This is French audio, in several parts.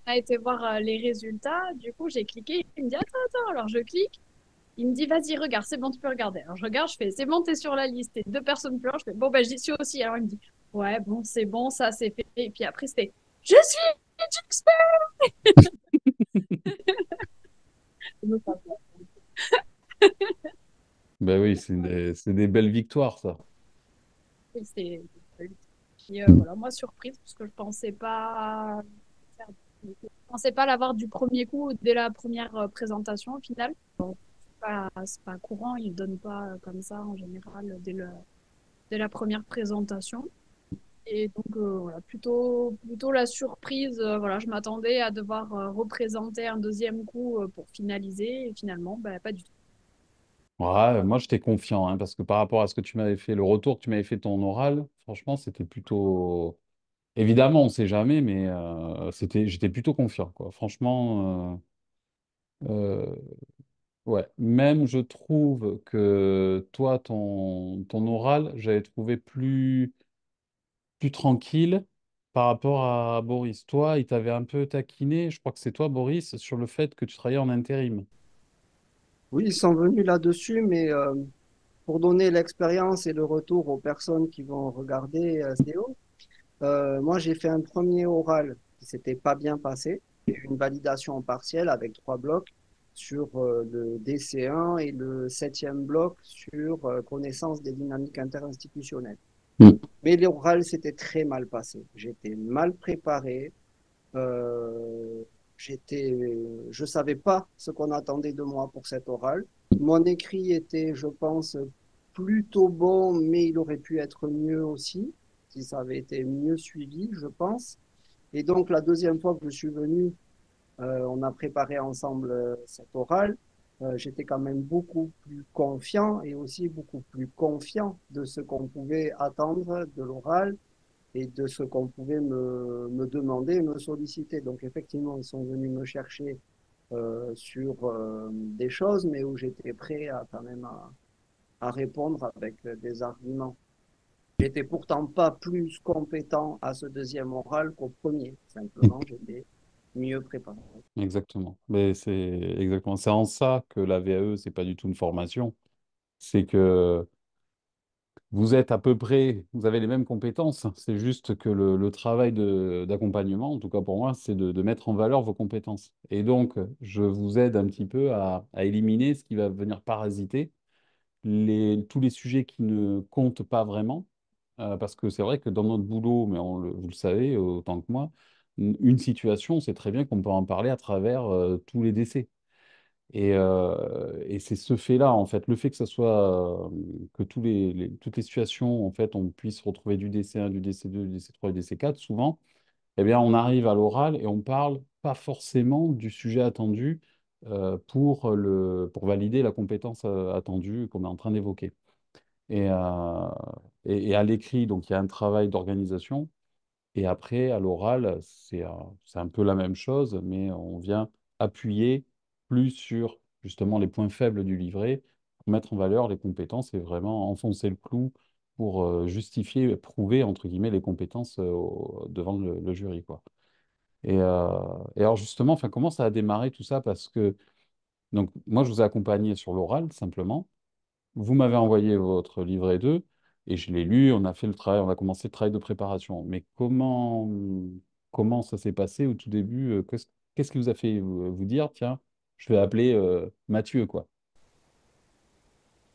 a été voir les résultats. Du coup, j'ai cliqué. Il me dit, attends, attends. Alors, je clique. Il me dit, vas-y, regarde, c'est bon, tu peux regarder. Alors, je regarde, je fais, c'est bon, t'es sur la liste. Et deux personnes pleurent. Je fais, bon, ben, j'y suis aussi. Alors, il me dit, ouais, bon, c'est bon, ça, c'est fait. Et puis après, c'était, je suis expert. Ben oui, c'est des belles victoires, ça. C'est puis voilà, moi surprise parce que je pensais pas je pensais pas l'avoir du premier coup dès la première présentation au final. Bon, c'est pas courant, ils donnent pas comme ça en général dès la première présentation. Et donc voilà, plutôt la surprise. Voilà, je m'attendais à devoir représenter un deuxième coup pour finaliser et finalement, bah, pas du tout. Ouais, moi, j'étais confiant, hein, parce que par rapport à ce que tu m'avais fait, le retour que tu m'avais fait de ton oral, franchement, c'était plutôt... Évidemment, on ne sait jamais, mais j'étais plutôt confiant, quoi. Franchement, ouais. Même, je trouve que toi, ton oral, j'avais trouvé plus tranquille par rapport à Boris. Toi, il t'avait un peu taquiné, je crois que c'est toi, Boris, sur le fait que tu travaillais en intérim. Oui, ils sont venus là-dessus, mais pour donner l'expérience et le retour aux personnes qui vont regarder cette vidéo, moi j'ai fait un premier oral qui s'était pas bien passé. J'ai eu une validation partielle avec trois blocs sur le DC1 et le septième bloc sur connaissance des dynamiques interinstitutionnelles. Mm. Mais l'oral s'était très mal passé. J'étais mal préparé. Euh, je savais pas ce qu'on attendait de moi pour cet oral. Mon écrit était, je pense, plutôt bon, mais il aurait pu être mieux aussi, si ça avait été mieux suivi, je pense. Et donc, la deuxième fois que je suis venu, on a préparé ensemble cet oral. J'étais quand même beaucoup plus confiant et aussi beaucoup plus confiant de ce qu'on pouvait attendre de l'oral et de ce qu'on pouvait me demander, me solliciter. Donc effectivement, ils sont venus me chercher sur des choses, mais où j'étais prêt à quand même à répondre avec des arguments. J'étais pourtant pas plus compétent à ce deuxième oral qu'au premier. Simplement, j'étais mieux préparé. Exactement. Mais c'est exactement. C'est en ça que la VAE, c'est pas du tout une formation. C'est que vous êtes à peu près, vous avez les mêmes compétences. C'est juste que le travail d'accompagnement, en tout cas pour moi, c'est de mettre en valeur vos compétences. Et donc, je vous aide un petit peu à éliminer ce qui va venir parasiter tous les sujets qui ne comptent pas vraiment. Parce que c'est vrai que dans notre boulot, mais vous le savez autant que moi, une situation, c'est très bien qu'on peut en parler à travers tous les décès. Et c'est ce fait-là, en fait, le fait que ça soit, que toutes les situations, en fait, on puisse retrouver du DC1, du DC2, du DC3, du DC4, souvent, eh bien, on arrive à l'oral et on parle pas forcément du sujet attendu pour valider la compétence attendue qu'on est en train d'évoquer. Et, euh, et à l'écrit, donc, il y a un travail d'organisation. Et après, à l'oral, c'est un peu la même chose, mais on vient appuyer plus sur justement les points faibles du livret pour mettre en valeur les compétences et vraiment enfoncer le clou pour justifier, prouver, entre guillemets, les compétences devant le jury, quoi. Et alors justement, enfin, comment ça a démarré tout ça? Parce que donc, moi, je vous ai accompagné sur l'oral, simplement. Vous m'avez envoyé votre livret 2 et je l'ai lu, on a fait le travail, on a commencé le travail de préparation. Mais comment ça s'est passé au tout début? Qu'est-ce qui vous a fait vous dire, tiens, je vais appeler Mathieu, quoi.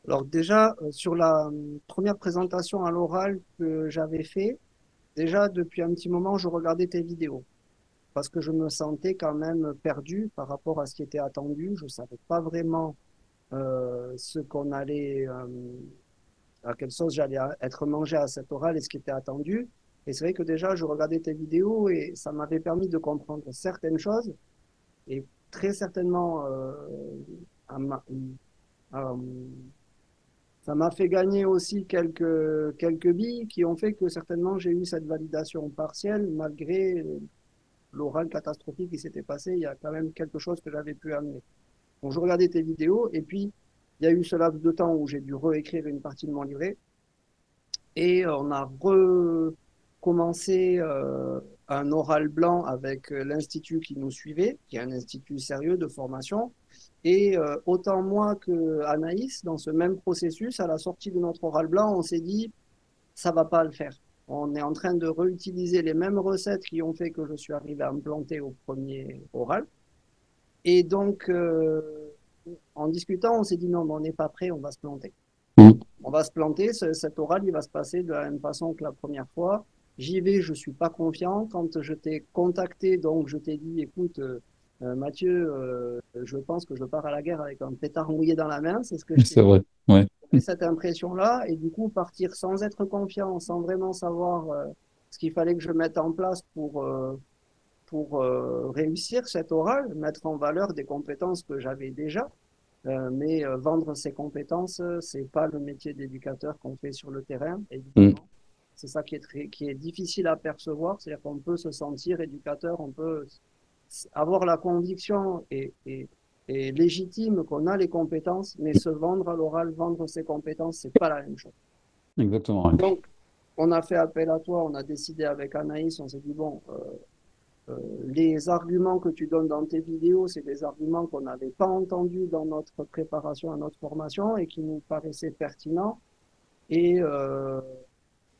Alors déjà, sur la première présentation à l'oral que j'avais fait, déjà depuis un petit moment, je regardais tes vidéos parce que je me sentais quand même perdu par rapport à ce qui était attendu. Je ne savais pas vraiment ce qu'on allait, à quelle sauce j'allais être mangé à cet oral et ce qui était attendu. Et c'est vrai que déjà, je regardais tes vidéos et ça m'avait permis de comprendre certaines choses et très certainement, à à- ça m'a fait gagner aussi quelques billes qui ont fait que certainement j'ai eu cette validation partielle malgré l'oral catastrophique qui s'était passé. Il y a quand même quelque chose que j'avais pu amener. Donc, je regardais tes vidéos et puis il y a eu ce laps de temps où j'ai dû réécrire une partie de mon livret et on a recommencé. un oral blanc avec l'institut qui nous suivait, qui est un institut sérieux de formation. Et autant moi que Anaïs, dans ce même processus, à la sortie de notre oral blanc, on s'est dit, ça va pas le faire. On est en train de réutiliser les mêmes recettes qui ont fait que je suis arrivé à me planter au premier oral. Et donc, en discutant, on s'est dit non, mais on n'est pas prêt, on va se planter. Mm. On va se planter, cet oral, il va se passer de la même façon que la première fois. J'y vais, je suis pas confiant. Quand je t'ai contacté, donc je t'ai dit, écoute, Mathieu, je pense que je pars à la guerre avec un pétard mouillé dans la main, c'est ce que je t'ai C'est dit. vrai, ouais. J'avais cette impression-là, et du coup, partir sans être confiant, sans vraiment savoir ce qu'il fallait que je mette en place pour réussir cet oral, mettre en valeur des compétences que j'avais déjà. Mais vendre ses compétences, c'est pas le métier d'éducateur qu'on fait sur le terrain, Mm. évidemment. C'est ça qui est difficile à percevoir, c'est-à-dire qu'on peut se sentir éducateur, on peut avoir la conviction et légitime qu'on a les compétences, mais se vendre à l'oral, vendre ses compétences, c'est pas la même chose. Exactement, ouais. Donc, on a fait appel à toi, on a décidé avec Anaïs, on s'est dit, bon, les arguments que tu donnes dans tes vidéos, c'est des arguments qu'on n'avait pas entendus dans notre préparation à notre formation et qui nous paraissaient pertinents et, euh,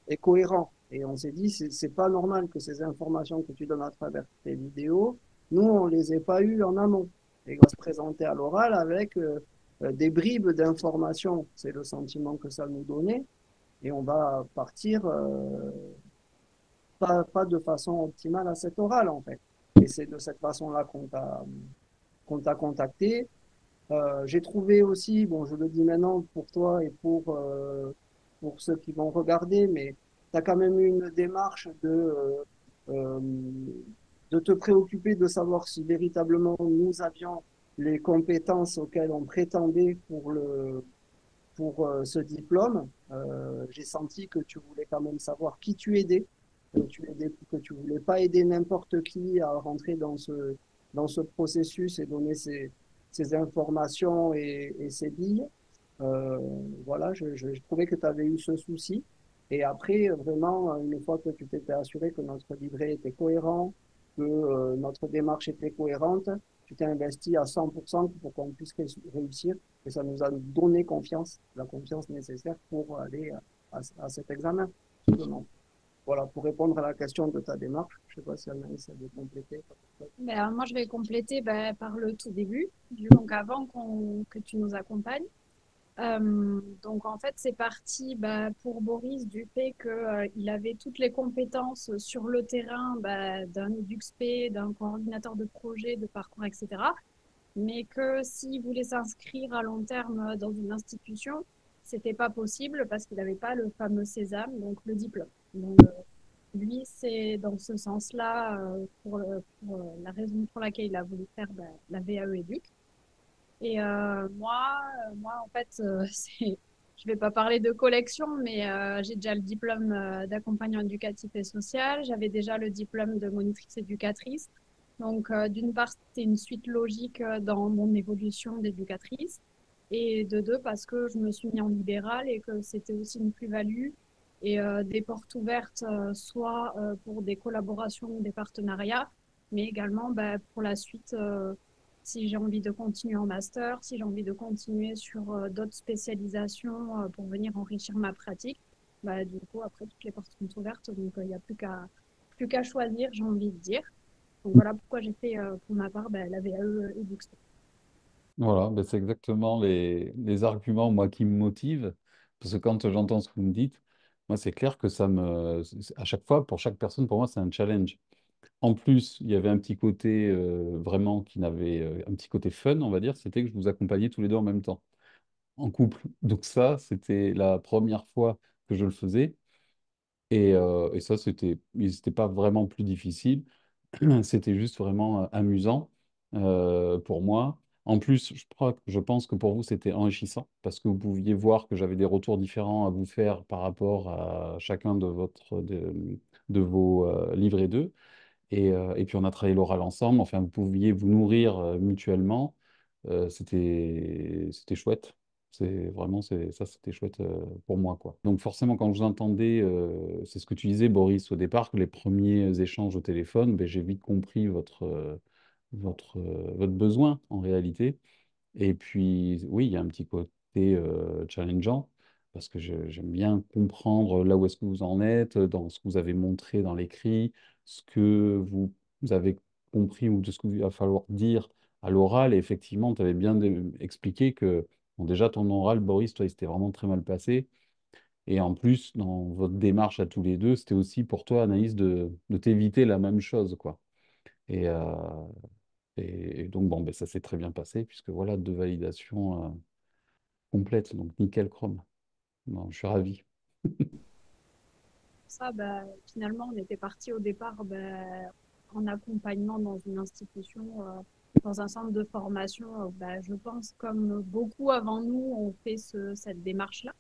et cohérents. Et on s'est dit, c'est pas normal que ces informations que tu donnes à travers tes vidéos, nous, on les ait pas eues en amont. Et on va se présenter à l'oral avec des bribes d'informations. C'est le sentiment que ça nous donnait. Et on va partir pas de façon optimale à cet oral, en fait. Et c'est de cette façon-là qu'on t'a contacté. J'ai trouvé aussi, bon, je le dis maintenant pour toi et pour ceux qui vont regarder, mais tu as quand même eu une démarche euh, de te préoccuper de savoir si véritablement nous avions les compétences auxquelles on prétendait pour ce diplôme. J'ai senti que tu voulais quand même savoir qui tu aidais, que tu voulais pas aider n'importe qui à rentrer dans ce processus et donner ces informations et ces billes. Euh, voilà, je trouvais que tu avais eu ce souci. Et après, vraiment, une fois que tu t'étais assuré que notre livret était cohérent, que notre démarche était cohérente, tu t'es investi à 100% pour qu'on puisse réussir. Et ça nous a donné confiance, la confiance nécessaire pour aller à cet examen, simplement. Voilà, pour répondre à la question de ta démarche, je ne sais pas si Anaïs a compléter. Ben, moi, je vais compléter ben, par le tout début, donc avant que tu nous accompagnes. Donc en fait, c'est parti bah, pour Boris du fait qu'il avait toutes les compétences sur le terrain bah, d'un EduxP, d'un coordinateur de projet, de parcours, etc. Mais que s'il voulait s'inscrire à long terme dans une institution, c'était pas possible parce qu'il n'avait pas le fameux sésame, donc le diplôme. Donc, lui, c'est dans ce sens-là, pour la raison pour laquelle il a voulu faire bah, la VAE Éduc. Et moi, en fait, je vais pas parler de collection, mais j'ai déjà le diplôme d'accompagnant éducatif et social. J'avais déjà le diplôme de monitrice éducatrice. Donc, d'une part, c'était une suite logique dans mon évolution d'éducatrice. Et de deux, parce que je me suis mis en libéral et que c'était aussi une plus-value et des portes ouvertes, soit pour des collaborations ou des partenariats, mais également bah, pour la suite. Si j'ai envie de continuer en master, si j'ai envie de continuer sur d'autres spécialisations pour venir enrichir ma pratique, bah, du coup, après, toutes les portes sont ouvertes, donc il n'y a plus qu'à choisir, j'ai envie de dire. Donc voilà pourquoi j'ai fait pour ma part bah, la VAE et Buxton. Voilà, ben c'est exactement les arguments, moi, qui me motivent. Parce que quand j'entends ce que vous me dites, moi, c'est clair que à chaque fois, pour chaque personne, pour moi, c'est un challenge. En plus, il y avait un petit côté vraiment qui n'avait un petit côté fun, on va dire, c'était que je vous accompagnais tous les deux en même temps, en couple. Donc ça, c'était la première fois que je le faisais. Et ça, c'était pas vraiment plus difficile. C'était juste vraiment amusant pour moi. En plus, je pense que pour vous, c'était enrichissant parce que vous pouviez voir que j'avais des retours différents à vous faire par rapport à chacun de vos livrets d'eux. Et puis, on a travaillé l'oral ensemble. Enfin, vous pouviez vous nourrir mutuellement. C'était chouette. C'est vraiment, ça, c'était chouette pour moi, quoi. Donc forcément, quand je vous entendais, c'est ce que tu disais, Boris, au départ, que les premiers échanges au téléphone, ben, j'ai vite compris votre besoin en réalité. Et puis, oui, il y a un petit côté challengeant, parce que j'aime bien comprendre là où est-ce que vous en êtes, dans ce que vous avez montré dans l'écrit, ce que vous avez compris ou de ce qu'il va falloir dire à l'oral. Et effectivement, tu avais bien expliqué que, bon, déjà, ton oral, Boris, toi, il s'était vraiment très mal passé. Et en plus, dans votre démarche à tous les deux, c'était aussi pour toi, Anaïs, de t'éviter la même chose, quoi. Et, euh, et donc, bon, ben, ça s'est très bien passé, puisque voilà, deux validations complètes. Donc, nickel chrome. Bon, je suis ravi. Ça, bah, finalement, on était parti au départ bah, en accompagnement dans une institution, dans un centre de formation. Bah, je pense, comme beaucoup avant nous, on fait cette démarche-là.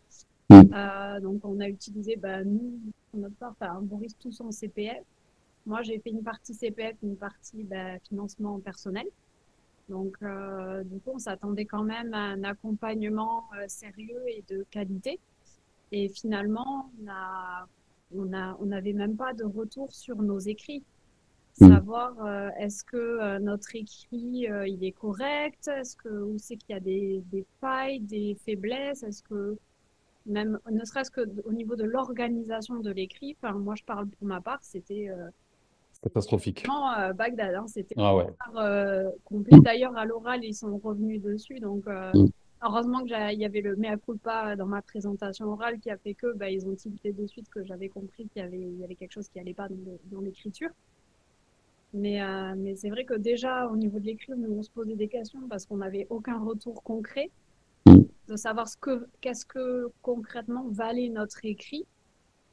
Mm. Donc, on a utilisé, bah, nous, pour notre part, enfin, Boris, tout son CPF. Moi, j'ai fait une partie CPF, une partie bah, financement personnel. Donc, du coup, on s'attendait quand même à un accompagnement sérieux et de qualité. Et finalement, on n'avait même pas de retour sur nos écrits. Mm. Savoir est-ce que notre écrit il est correct, est-ce que où c'est qu'il y a des failles, des faiblesses, est-ce que même ne serait-ce que au niveau de l'organisation de l'écrit, enfin moi je parle pour ma part, c'était Catastrophique. vraiment Bagdad, hein, c'était Ah ouais. complet. D'ailleurs à l'oral ils sont revenus dessus, donc Mm. heureusement que il y avait le mea culpa dans ma présentation orale qui a fait que bah, ils ont tilté de suite que j'avais compris il y avait quelque chose qui allait pas dans l'écriture. Mais c'est vrai que déjà, au niveau de l'écriture, nous, on se posait des questions parce qu'on n'avait aucun retour concret Mm. de savoir qu'est-ce que concrètement valait notre écrit.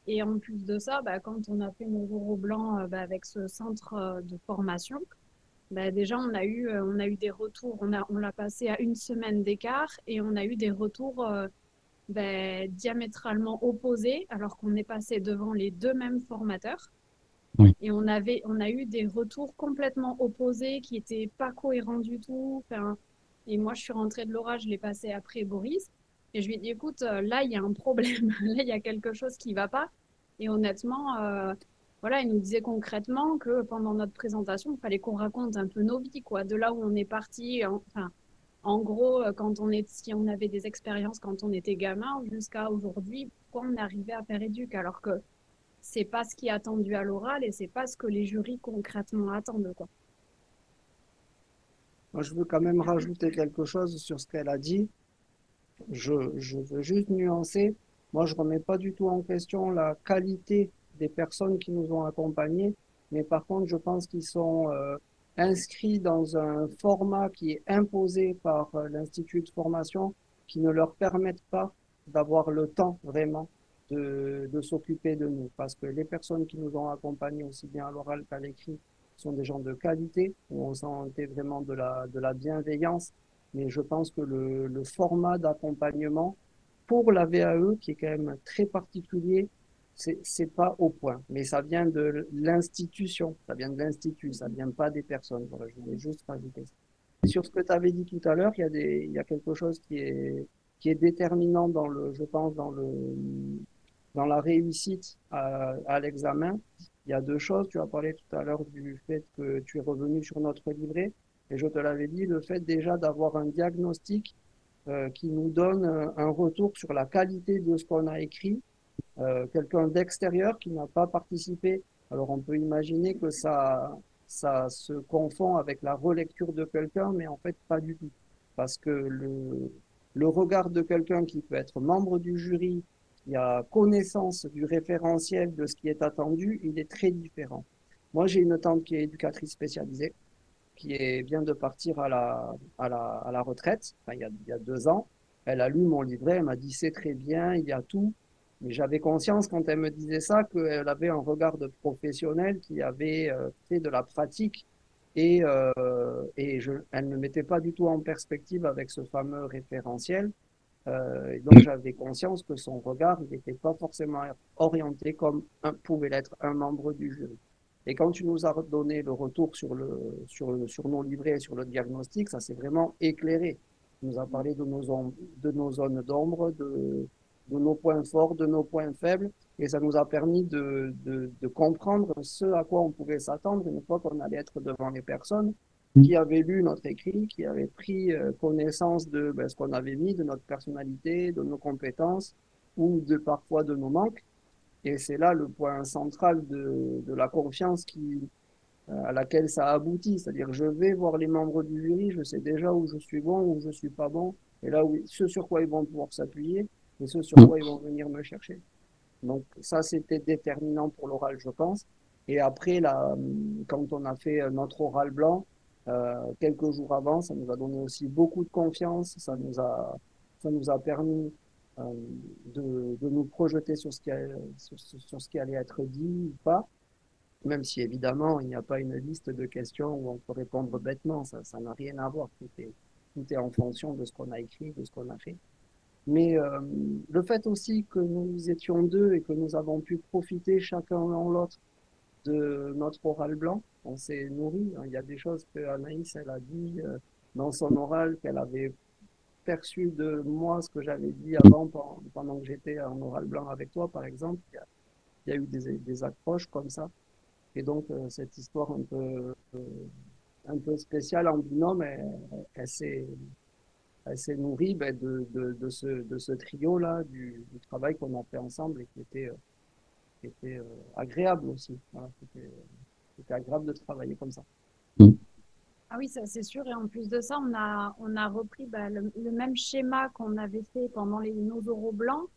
Et en plus de ça, bah, quand on a fait nos jours au blanc bah, avec ce centre de formation, bah, déjà, on a eu des retours. On l'a passé à une semaine d'écart et on a eu des retours bah, diamétralement opposés alors qu'on est passé devant les deux mêmes formateurs. Oui. Et on a eu des retours complètement opposés qui étaient pas cohérents du tout. Enfin, et moi, je suis rentrée de l'orage, je l'ai passé après Boris. Et je lui ai dit, écoute, là, il y a un problème. Là, il y a quelque chose qui va pas. Et honnêtement, voilà, il nous disait concrètement que pendant notre présentation, il fallait qu'on raconte un peu nos vies, quoi. De là où on est parti. Enfin, en gros, si on avait des expériences quand on était gamin jusqu'à aujourd'hui, pourquoi on est arrivé à faire éduc alors que c'est pas ce qui est attendu à l'oral et c'est pas ce que les jurys concrètement attendent, quoi. Moi, je veux quand même rajouter quelque chose sur ce qu'elle a dit. Je veux juste nuancer. Moi, je remets pas du tout en question la qualité des personnes qui nous ont accompagnés, mais par contre, je pense qu'ils sont inscrits dans un format qui est imposé par l'Institut de formation, qui ne leur permettent pas d'avoir le temps vraiment de s'occuper de nous. Parce que les personnes qui nous ont accompagnés aussi bien à l'oral qu'à l'écrit sont des gens de qualité, où on sentait vraiment de la bienveillance, mais je pense que le format d'accompagnement pour la VAE, qui est quand même très particulier, c'est pas au point. Mais ça vient de l'institution, ça vient de l'institut, ça vient pas des personnes. Voilà, je voulais juste rajouter ça. Et sur ce que tu avais dit tout à l'heure, il y a quelque chose qui est déterminant dans le, je pense, dans la réussite à l'examen. Il y a deux choses. Tu as parlé tout à l'heure du fait que tu es revenu sur notre livret. Et je te l'avais dit, le fait déjà d'avoir un diagnostic qui nous donne un retour sur la qualité de ce qu'on a écrit, quelqu'un d'extérieur qui n'a pas participé. Alors on peut imaginer que ça se confond avec la relecture de quelqu'un, mais en fait pas du tout. Parce que le regard de quelqu'un qui peut être membre du jury, qui a connaissance du référentiel de ce qui est attendu, il est très différent. Moi, j'ai une tante qui est éducatrice spécialisée vient de partir à la retraite, enfin, il y a 2 ans. Elle a lu mon livret, elle m'a dit c'est très bien, il y a tout. Mais j'avais conscience quand elle me disait ça qu'elle avait un regard de professionnel qui avait fait de la pratique elle ne mettait pas du tout en perspective avec ce fameux référentiel. Et donc j'avais conscience que son regard n'était pas forcément orienté comme pouvait l'être un membre du jury. Et quand tu nous as donné le retour sur nos livrets et sur le diagnostic, ça s'est vraiment éclairé. Il nous a parlé de nos zones d'ombre, de nos points forts, de nos points faibles. Et ça nous a permis de comprendre ce à quoi on pouvait s'attendre une fois qu'on allait être devant les personnes qui avaient lu notre écrit, qui avaient pris connaissance de ce qu'on avait mis, de notre personnalité, de nos compétences ou parfois de nos manques. Et c'est là le point central de la confiance à laquelle ça aboutit. C'est-à-dire, je vais voir les membres du jury, je sais déjà où je suis bon, où je suis pas bon, et là où ce sur quoi ils vont pouvoir s'appuyer, et ce sur quoi ils vont venir me chercher. Donc ça, c'était déterminant pour l'oral, je pense. Et après, là, quand on a fait notre oral blanc, quelques jours avant, ça nous a donné aussi beaucoup de confiance, ça nous a permis euh, de nous projeter sur sur ce qui allait être dit ou pas. Même si évidemment, il n'y a pas une liste de questions où on peut répondre bêtement, ça n'a rien à voir. Tout est en fonction de ce qu'on a écrit, de ce qu'on a fait. Mais le fait aussi que nous étions deux et que nous avons pu profiter chacun l'un l'autre de notre oral blanc, on s'est nourri. Il y a des choses que Anaïs, elle a dit dans son oral qu'elle avait perçu de moi, ce que j'avais dit avant pendant que j'étais en oral blanc avec toi, par exemple. Il y a eu des accroches comme ça. Et donc, cette histoire un peu spéciale en binôme, elle s'est elle s'est nourrie de ce trio-là, du travail qu'on a fait ensemble et qui était agréable aussi. Voilà, c'était agréable de travailler comme ça. Ah oui, ça c'est sûr. Et en plus de ça, on a repris le même schéma qu'on avait fait pendant nos oraux blancs.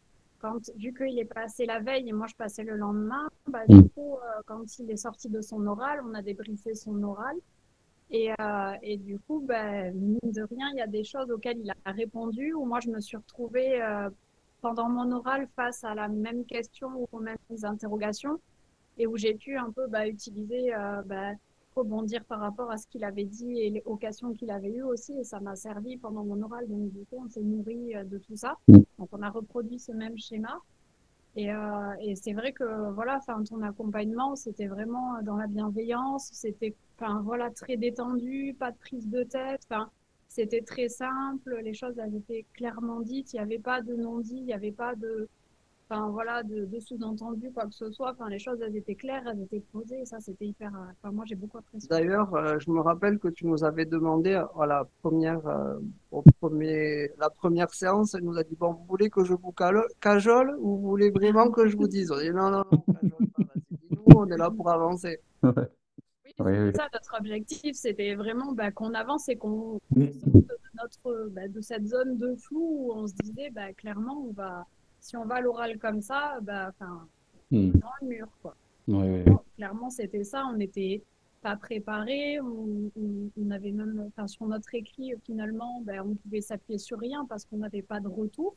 Vu qu'il est passé la veille et moi je passais le lendemain, du coup, quand il est sorti de son oral, on a débriefé son oral. Et du coup, mine de rien, il y a des choses auxquelles il a répondu, où moi je me suis retrouvée pendant mon oral face à la même question ou aux mêmes interrogations et où j'ai pu un peu utiliser, rebondir par rapport à ce qu'il avait dit et les occasions qu'il avait eues aussi. Et ça m'a servi pendant mon oral. Donc, du coup, on s'est nourri de tout ça. Donc, on a reproduit ce même schéma. Et c'est vrai que voilà, enfin, ton accompagnement, c'était vraiment dans la bienveillance, c'était enfin, voilà, très détendu, pas de prise de tête, enfin, c'était très simple, les choses elles étaient clairement dites, il n'y avait pas de non-dit, il n'y avait pas de, enfin, voilà, de sous-entendu, quoi que ce soit, enfin, les choses elles étaient claires, elles étaient posées, et ça c'était hyper, enfin, moi j'ai beaucoup apprécié. D'ailleurs, je me rappelle que tu nous avais demandé à la première séance, elle nous a dit, bon, vous voulez que je vous cajole ou vous voulez vraiment que je vous dise? On dit, non, non, non, cajole pas, vas-y, dis-nous, on est là pour avancer. Oui, Oui, c'était oui. ça notre objectif, c'était vraiment qu'on avance et qu'on sorte de de cette zone de flou où on se disait clairement si on va à l'oral comme ça, enfin, Hmm. dans le mur quoi. Oui, oui, oui. Clairement c'était ça, on n'était pas préparé, on avait même, enfin, sur notre écrit finalement, on pouvait s'appuyer sur rien parce qu'on n'avait pas de retour,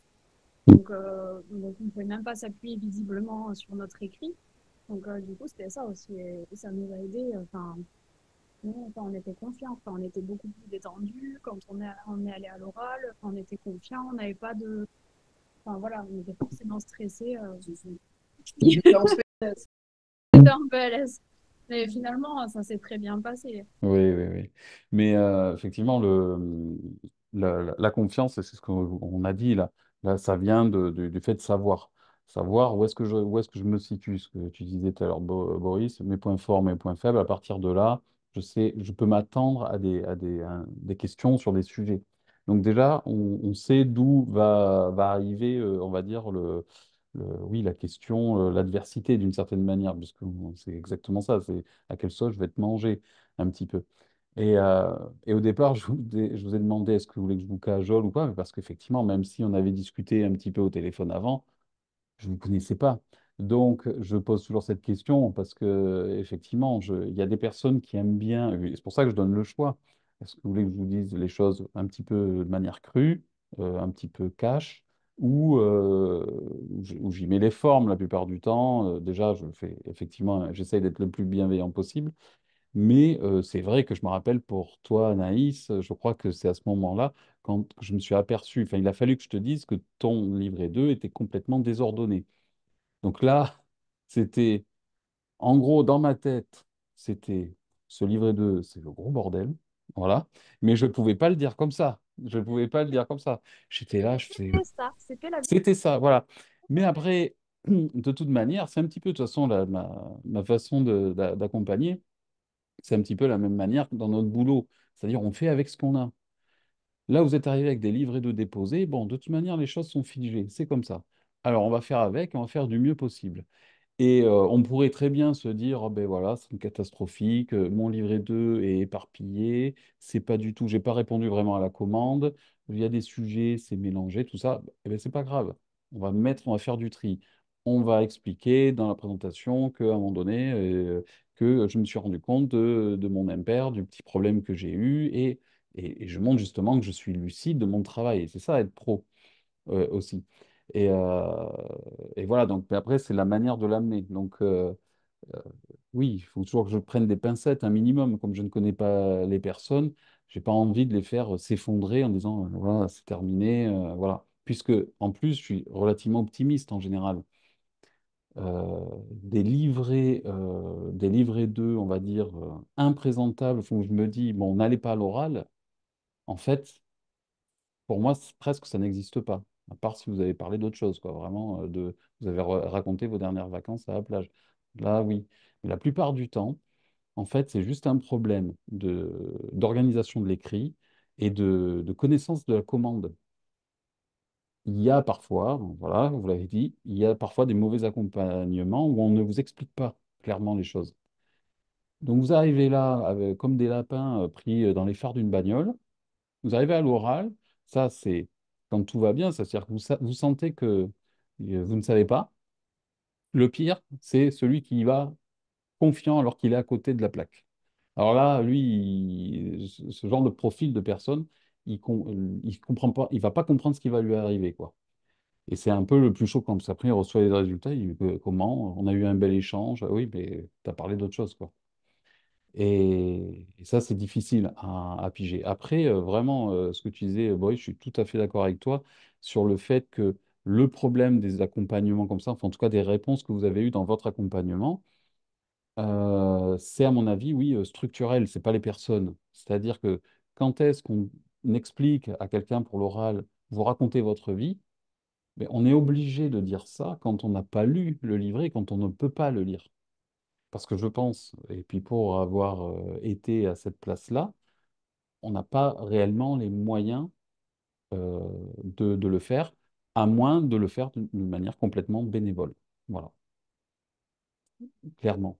donc on ne pouvait même pas s'appuyer visiblement sur notre écrit. Donc du coup c'était ça aussi et ça nous a aidé. Enfin, nous, enfin, on était confiants, enfin, on était beaucoup plus détendus. Quand on est allé à l'oral, enfin, on était confiants, on n'avait pas de. Enfin voilà, on était forcément stressés. J'étais en PLS. C'était un peu à l'aise. Mais finalement, ça s'est très bien passé. Oui, oui, oui. Mais effectivement, la confiance, c'est ce qu'on a dit là. Là, ça vient du fait de savoir. Savoir où est-ce que je me situe. Ce que tu disais tout à l'heure, Boris, mes points forts, mes points faibles. À partir de là, je peux m'attendre à des questions sur des sujets. Donc déjà, on sait d'où va arriver, on va dire, oui, la question, l'adversité d'une certaine manière, parce que c'est exactement ça. C'est à quelle sauce je vais être mangé un petit peu. Et, euh, et au départ, je vous ai demandé est-ce que vous voulez que je vous cajole ou pas, parce qu'effectivement, même si on avait discuté un petit peu au téléphone avant, je ne vous connaissais pas. Donc, je pose toujours cette question parce que effectivement, il y a des personnes qui aiment bien, et c'est pour ça que je donne le choix. Est-ce que vous voulez que je vous dise les choses un petit peu de manière crue, un petit peu cash, où j'y mets les formes la plupart du temps. Déjà, je fais effectivement, j'essaye d'être le plus bienveillant possible. Mais c'est vrai que je me rappelle pour toi, Anaïs, je crois que c'est à ce moment-là, quand je me suis aperçu, enfin, il a fallu que je te dise que ton livret 2 était complètement désordonné. Donc là, c'était, en gros, dans ma tête, c'était ce livret 2, c'est le gros bordel, voilà. Mais je ne pouvais pas le dire comme ça. Je ne pouvais pas le dire comme ça. J'étais là, je fais, C'était ça, c'était la vie. c'était ça, voilà. Mais après, de toute manière, c'est un petit peu, de toute façon, ma façon d'accompagner, c'est un petit peu la même manière que dans notre boulot. C'est-à-dire, on fait avec ce qu'on a. Là, vous êtes arrivé avec des livrets de déposés. Bon, de toute manière, les choses sont figées. C'est comme ça. Alors, on va faire avec, on va faire du mieux possible. Et on pourrait très bien se dire, oh ben voilà, c'est catastrophique, mon livret 2 est éparpillé, c'est pas du tout, j'ai pas répondu vraiment à la commande, il y a des sujets, c'est mélangé, tout ça. Eh ben c'est pas grave. On va faire du tri. On va expliquer dans la présentation qu'à un moment donné, que je me suis rendu compte de mon impair, du petit problème que j'ai eu, et je montre justement que je suis lucide de mon travail. Et c'est ça, être pro aussi. Et, euh, et voilà, donc mais après, c'est la manière de l'amener. Donc, euh, oui, il faut toujours que je prenne des pincettes, un minimum. Comme je ne connais pas les personnes, j'ai pas envie de les faire s'effondrer en disant, voilà, c'est terminé, voilà. Puisque, en plus, je suis relativement optimiste en général. Des livrets d'eux, on va dire, imprésentables, où je me dis, bon, n'allez pas à l'oral, en fait, pour moi, presque, ça n'existe pas. À part si vous avez parlé d'autre chose, quoi. Vraiment, vous avez raconté vos dernières vacances à la plage. Là, oui. Mais la plupart du temps, en fait, c'est juste un problème d'organisation de l'écrit et de connaissance de la commande. Il y a parfois, voilà, vous l'avez dit, il y a parfois des mauvais accompagnements où on ne vous explique pas clairement les choses. Donc, vous arrivez là, comme des lapins pris dans les phares d'une bagnole. Vous arrivez à l'oral, ça c'est quand tout va bien, c'est-à-dire que vous sentez que vous ne savez pas. Le pire, c'est celui qui y va confiant alors qu'il est à côté de la plaque. Alors là, lui, ce genre de profil de personne, il comprend pas, il va pas comprendre ce qui va lui arriver, quoi. Et c'est un peu le plus choquant, parce qu'après, il reçoit les résultats, il dit, comment? On a eu un bel échange. Ah oui, mais tu as parlé d'autre chose, quoi. Et ça, c'est difficile à piger. Après, vraiment, ce que tu disais, Boris, je suis tout à fait d'accord avec toi sur le fait que le problème des accompagnements comme ça, enfin, en tout cas des réponses que vous avez eues dans votre accompagnement, c'est à mon avis, oui, structurel, c'est pas les personnes. C'est-à-dire que quand est-ce qu'on explique à quelqu'un pour l'oral, vous racontez votre vie, mais on est obligé de dire ça quand on n'a pas lu le livret, quand on ne peut pas le lire. Parce que je pense, et puis pour avoir été à cette place-là, on n'a pas réellement les moyens euh, de le faire, à moins de le faire d'une manière complètement bénévole. Voilà, clairement.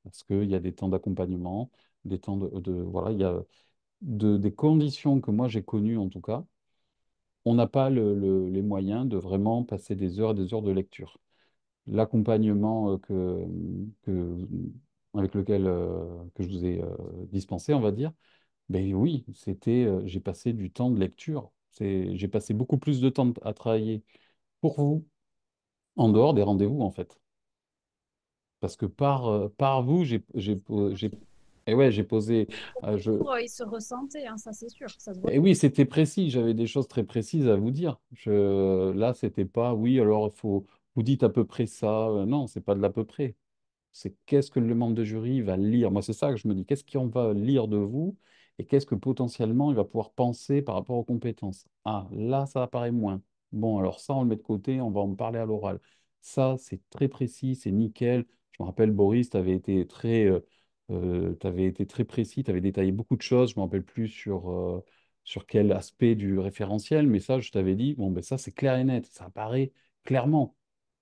Parce qu'il y a des temps d'accompagnement, des temps voilà, il y a des conditions que moi j'ai connues en tout cas. On n'a pas les moyens de vraiment passer des heures et des heures de lecture. L'accompagnement que, avec lequel que je vous ai dispensé, on va dire, ben oui, j'ai passé du temps de lecture. J'ai passé beaucoup plus de temps à travailler pour vous en dehors des rendez-vous, en fait. Parce que par vous, et ouais, j'ai posé, Il se ressentait, hein, ça c'est sûr, ça se voit. et oui, c'était précis. J'avais des choses très précises à vous dire. Là, c'était pas, oui, alors vous dites à peu près ça. Non, c'est pas de l'à peu près. C'est qu'est-ce que le membre de jury va lire. Moi, c'est ça que je me dis. Qu'est-ce qu'on va lire de vous et qu'est-ce que potentiellement il va pouvoir penser par rapport aux compétences. Ah, là, ça apparaît moins. Bon, alors ça, on le met de côté, on va en parler à l'oral. Ça, c'est très précis, c'est nickel. Je me rappelle, Boris, t'avais été très précis, tu avais détaillé beaucoup de choses. Je ne me rappelle plus sur quel aspect du référentiel, mais ça, je t'avais dit, bon, ben ça, c'est clair et net, ça apparaît clairement.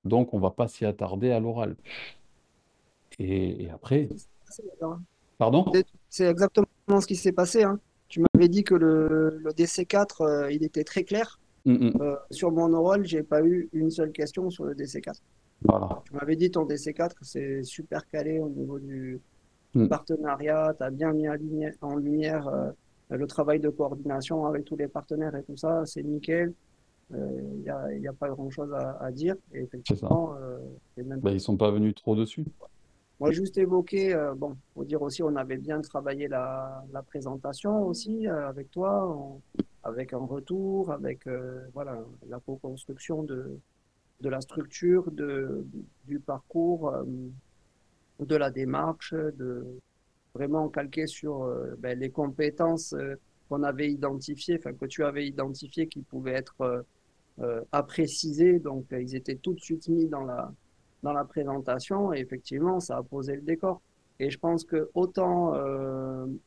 Donc, on ne va pas s'y attarder à l'oral. Et après, pardon? C'est exactement ce qui s'est passé, hein. Tu m'avais dit que le DC4, il était très clair. Mm, mm. Sur mon oral, j'ai pas eu une seule question sur le DC4. Voilà. Tu m'avais dit ton DC4, c'est super calé au niveau du Mm, partenariat. Tu as bien mis en lumière le travail de coordination avec tous les partenaires et tout ça. C'est nickel. Il y a pas grand-chose à dire. Et c'est ça. effectivement, c'est même Ben, ils sont pas venus trop dessus. moi, juste évoqué, bon, faut dire aussi, on avait bien travaillé la présentation aussi avec toi, avec un retour, avec voilà, la co-construction de la structure, du parcours, de la démarche, de vraiment calquer sur ben, les compétences qu'on avait identifiés, enfin que tu avais identifiés qui pouvaient être à préciser. Donc, ils étaient tout de suite mis dans la présentation et effectivement, ça a posé le décor. Et je pense que autant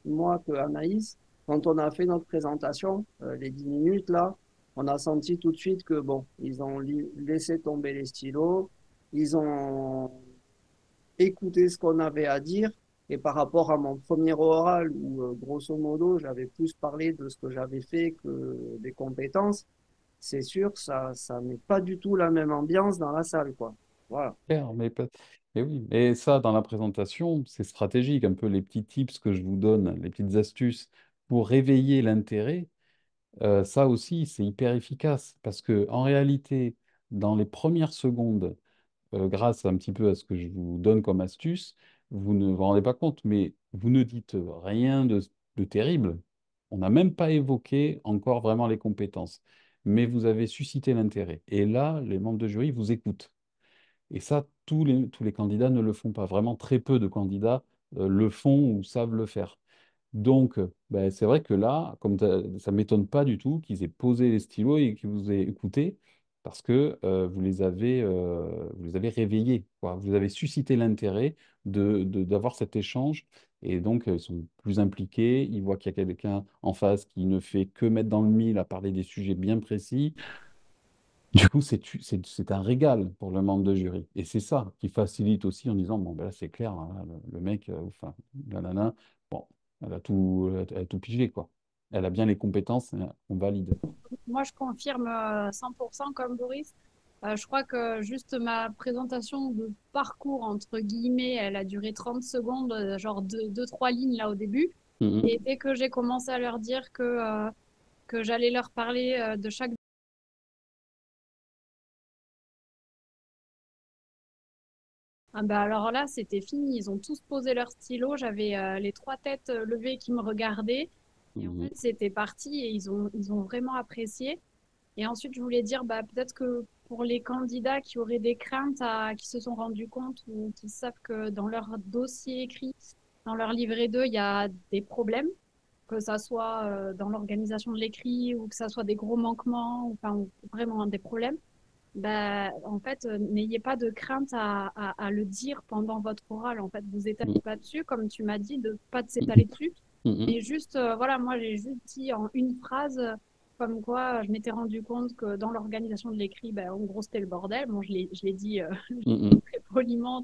moi que Anaïs, quand on a fait notre présentation, les 10 minutes là, on a senti tout de suite que bon, ils ont laissé tomber les stylos, ils ont écouté ce qu'on avait à dire. Et par rapport à mon premier oral, où grosso modo, j'avais plus parlé de ce que j'avais fait que des compétences, c'est sûr, ça n'est pas du tout la même ambiance dans la salle, quoi. Voilà. Clair, mais oui, et ça, dans la présentation, c'est stratégique, un peu les petits tips que je vous donne, les petites astuces pour réveiller l'intérêt. Ça aussi, c'est hyper efficace parce que en réalité, dans les premières secondes, grâce un petit peu à ce que je vous donne comme astuce, vous ne vous rendez pas compte, mais vous ne dites rien de terrible. On n'a même pas évoqué encore vraiment les compétences, mais vous avez suscité l'intérêt. Et là, les membres de jury vous écoutent. Et ça, tous les candidats ne le font pas. Vraiment, très peu de candidats le font ou savent le faire. Donc, ben, c'est vrai que là, ça ne m'étonne pas du tout qu'ils aient posé les stylos et qu'ils vous aient écouté parce que vous les avez réveillés, quoi. Vous avez suscité l'intérêt d'avoir cet échange et donc ils sont plus impliqués. Ils voient qu'il y a quelqu'un en face qui ne fait que mettre dans le mille à parler des sujets bien précis. Du coup, c'est un régal pour le membre de jury. Et c'est ça qui facilite aussi en disant, bon, ben là, c'est clair, hein, le mec, enfin, la nana, bon, elle a tout pigé, quoi. Elle a bien les compétences, on valide. Moi, je confirme 100% comme Boris. Je crois que juste ma présentation de parcours, entre guillemets, elle a duré 30 secondes, genre deux, trois lignes là au début. Et Mhm. dès que j'ai commencé à leur dire que j'allais leur parler de chaque... Ah bah alors là, c'était fini. Ils ont tous posé leur stylo. J'avais les trois têtes levées qui me regardaient. Et en Mhm. fait, c'était parti et ils ont vraiment apprécié. Et ensuite, je voulais dire, bah, peut-être que pour les candidats qui auraient des craintes, qui se sont rendus compte ou qui savent que dans leur dossier écrit, dans leur livret 2, il y a des problèmes, que ça soit dans l'organisation de l'écrit ou que ça soit des gros manquements, ou, enfin, ou vraiment des problèmes, bah, en fait, n'ayez pas de crainte à le dire pendant votre oral. En fait, vous étalez pas dessus, comme tu m'as dit, de pas de s'étaler dessus. Mhm. Mais juste, voilà, moi, j'ai juste dit en une phrase, comme quoi je m'étais rendu compte que dans l'organisation de l'écrit, ben, en gros, c'était le bordel. Bon, je l'ai dit Mhm. très poliment,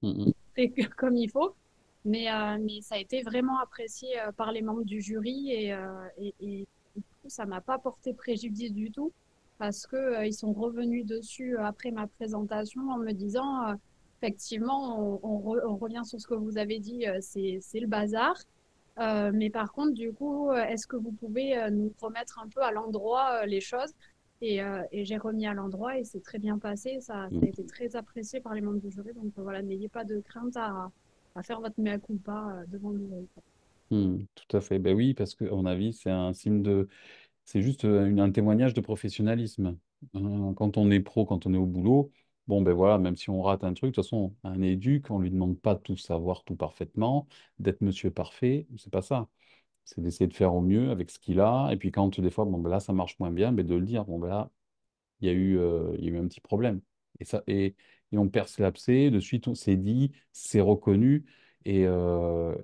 Mhm. très comme il faut. Mais ça a été vraiment apprécié par les membres du jury et du coup, ça m'a pas porté préjudice du tout parce que ils sont revenus dessus après ma présentation en me disant effectivement, on revient sur ce que vous avez dit, c'est le bazar. Mais par contre, du coup, est-ce que vous pouvez nous remettre un peu à l'endroit les choses? Et j'ai remis à l'endroit et c'est très bien passé. Ça a été Mhm. très apprécié par les membres du jury. Donc voilà, n'ayez pas de crainte à faire votre mea culpa devant le jury. Tout à fait. Ben oui, parce que, à mon avis, c'est juste un témoignage de professionnalisme. Quand on est pro, quand on est au boulot, bon, ben voilà, même si on rate un truc, de toute façon, un éduc, on lui demande pas de tout savoir tout parfaitement, d'être monsieur parfait, c'est pas ça. C'est d'essayer de faire au mieux avec ce qu'il a. Et puis quand des fois, bon, ben là, ça marche moins bien, ben de le dire, bon, ben là, il y a eu un petit problème. Et on perce l'abcès, de suite, on s'est dit, c'est reconnu, et, euh,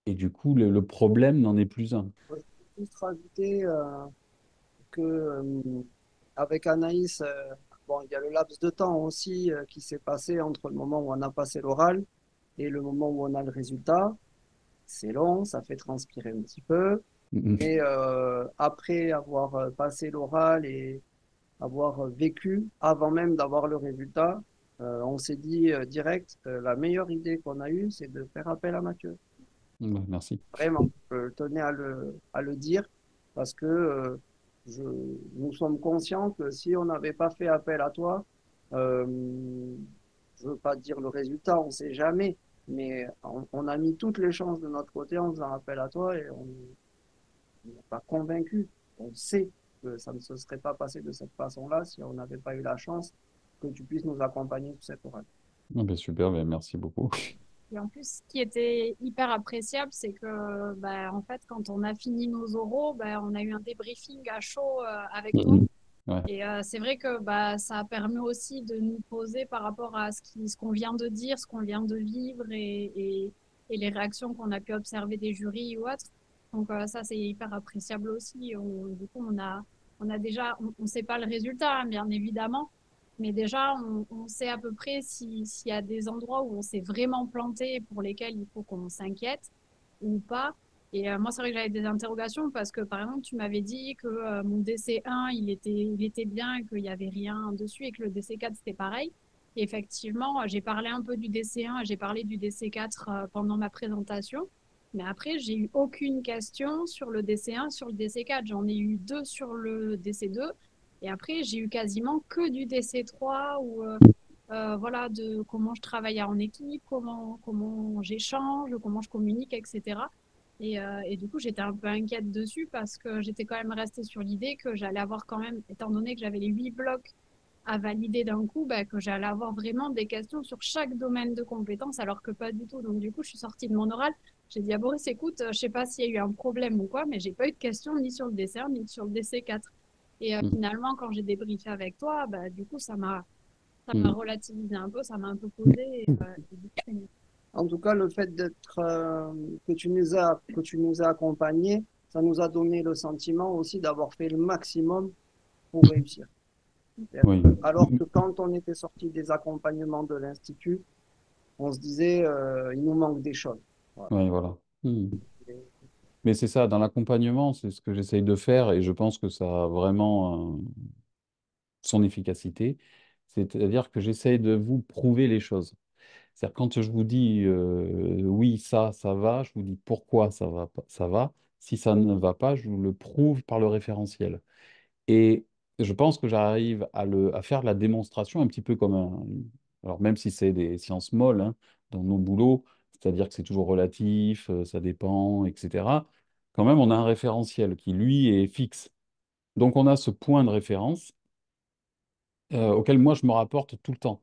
et du coup, le problème n'en est plus un. Je peux juste rajouter que avec Anaïs, bon, il y a le laps de temps aussi qui s'est passé entre le moment où on a passé l'oral et le moment où on a le résultat. C'est long, ça fait transpirer un petit peu. Mhm. Mais après avoir passé l'oral et avoir vécu, avant même d'avoir le résultat, on s'est dit direct, la meilleure idée qu'on a eue, c'est de faire appel à Mathieu. Ouais, merci. Vraiment, je tenais à le dire parce que nous sommes conscients que si on n'avait pas fait appel à toi, euh, je ne veux pas dire le résultat, on ne sait jamais, mais on a mis toutes les chances de notre côté en faisant appel à toi et on n'est pas convaincu. On sait que ça ne se serait pas passé de cette façon-là si on n'avait pas eu la chance que tu puisses nous accompagner sur cette oral. Ah ben super, ben merci beaucoup. Et en plus, ce qui était hyper appréciable, c'est que, bah, en fait, quand on a fini nos oraux, bah, on a eu un débriefing à chaud avec toi. Mhm. Ouais, Et c'est vrai que bah, ça a permis aussi de nous poser par rapport à ce qu'on vient de dire, ce qu'on vient de vivre et les réactions qu'on a pu observer des jurys ou autres. Donc ça, c'est hyper appréciable aussi. Du coup, on a déjà, on sait pas le résultat, hein, bien évidemment, mais déjà, on sait à peu près s'il y a des endroits où on s'est vraiment planté pour lesquels il faut qu'on s'inquiète ou pas. Et moi, c'est vrai que j'avais des interrogations parce que, par exemple, tu m'avais dit que mon DC1, il était bien et qu'il n'y avait rien dessus et que le DC4, c'était pareil. Et effectivement, j'ai parlé un peu du DC1, j'ai parlé du DC4 pendant ma présentation. Mais après, j'ai eu aucune question sur le DC1, sur le DC4. J'en ai eu deux sur le DC2. Et après, j'ai eu quasiment que du DC3 ou voilà, de comment je travaille en équipe, comment j'échange, comment je communique, etc. Et du coup, j'étais un peu inquiète dessus parce que j'étais quand même restée sur l'idée que j'allais avoir quand même, étant donné que j'avais les 8 blocs à valider d'un coup, bah, que j'allais avoir vraiment des questions sur chaque domaine de compétences, alors que pas du tout. Donc du coup, je suis sortie de mon oral. J'ai dit à Boris, écoute, je sais pas s'il y a eu un problème ou quoi, mais j'ai pas eu de questions ni sur le dessert, ni sur le DC4. Et Mhm. finalement, quand j'ai débriefé avec toi, bah, du coup, ça m'a Mhm. relativisé un peu, ça m'a un peu posé. Et du coup, c'est mieux. En tout cas, le fait que tu nous as accompagnés, ça nous a donné le sentiment aussi d'avoir fait le maximum pour réussir. Oui, Alors que quand on était sorti des accompagnements de l'Institut, on se disait, il nous manque des choses. Voilà. oui, voilà. Mhm. Mais c'est ça, dans l'accompagnement, c'est ce que j'essaye de faire et je pense que ça a vraiment son efficacité. C'est-à-dire que j'essaye de vous prouver les choses. C'est-à-dire quand je vous dis oui, ça va, je vous dis pourquoi ça va, ça va. Si ça ne va pas, je vous le prouve par le référentiel. Et je pense que j'arrive à faire la démonstration un petit peu comme un... Alors même si c'est des sciences molles hein, dans nos boulots, c'est-à-dire que c'est toujours relatif, ça dépend, etc. Quand même, on a un référentiel qui, lui, est fixe. Donc on a ce point de référence auquel moi je me rapporte tout le temps.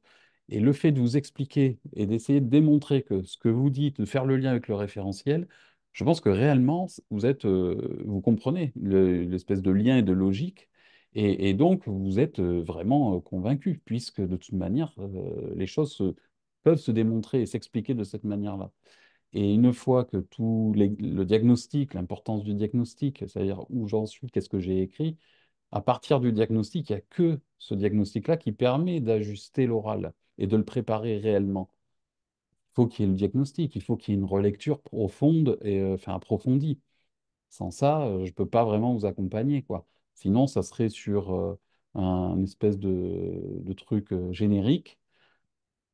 Et le fait de vous expliquer et d'essayer de démontrer que ce que vous dites, de faire le lien avec le référentiel, je pense que réellement, vous comprenez l'espèce de lien et de logique, et donc vous êtes vraiment convaincu, puisque de toute manière, les choses peuvent se démontrer et s'expliquer de cette manière-là. Et une fois que le diagnostic, l'importance du diagnostic, c'est-à-dire où j'en suis, qu'est-ce que j'ai écrit, à partir du diagnostic, il n'y a que ce diagnostic-là qui permet d'ajuster l'oral et de le préparer réellement. Il faut qu'il y ait le diagnostic, il faut qu'il y ait une relecture profonde et enfin approfondie. Sans ça, je ne peux pas vraiment vous accompagner, quoi. Sinon, ça serait sur un espèce de truc générique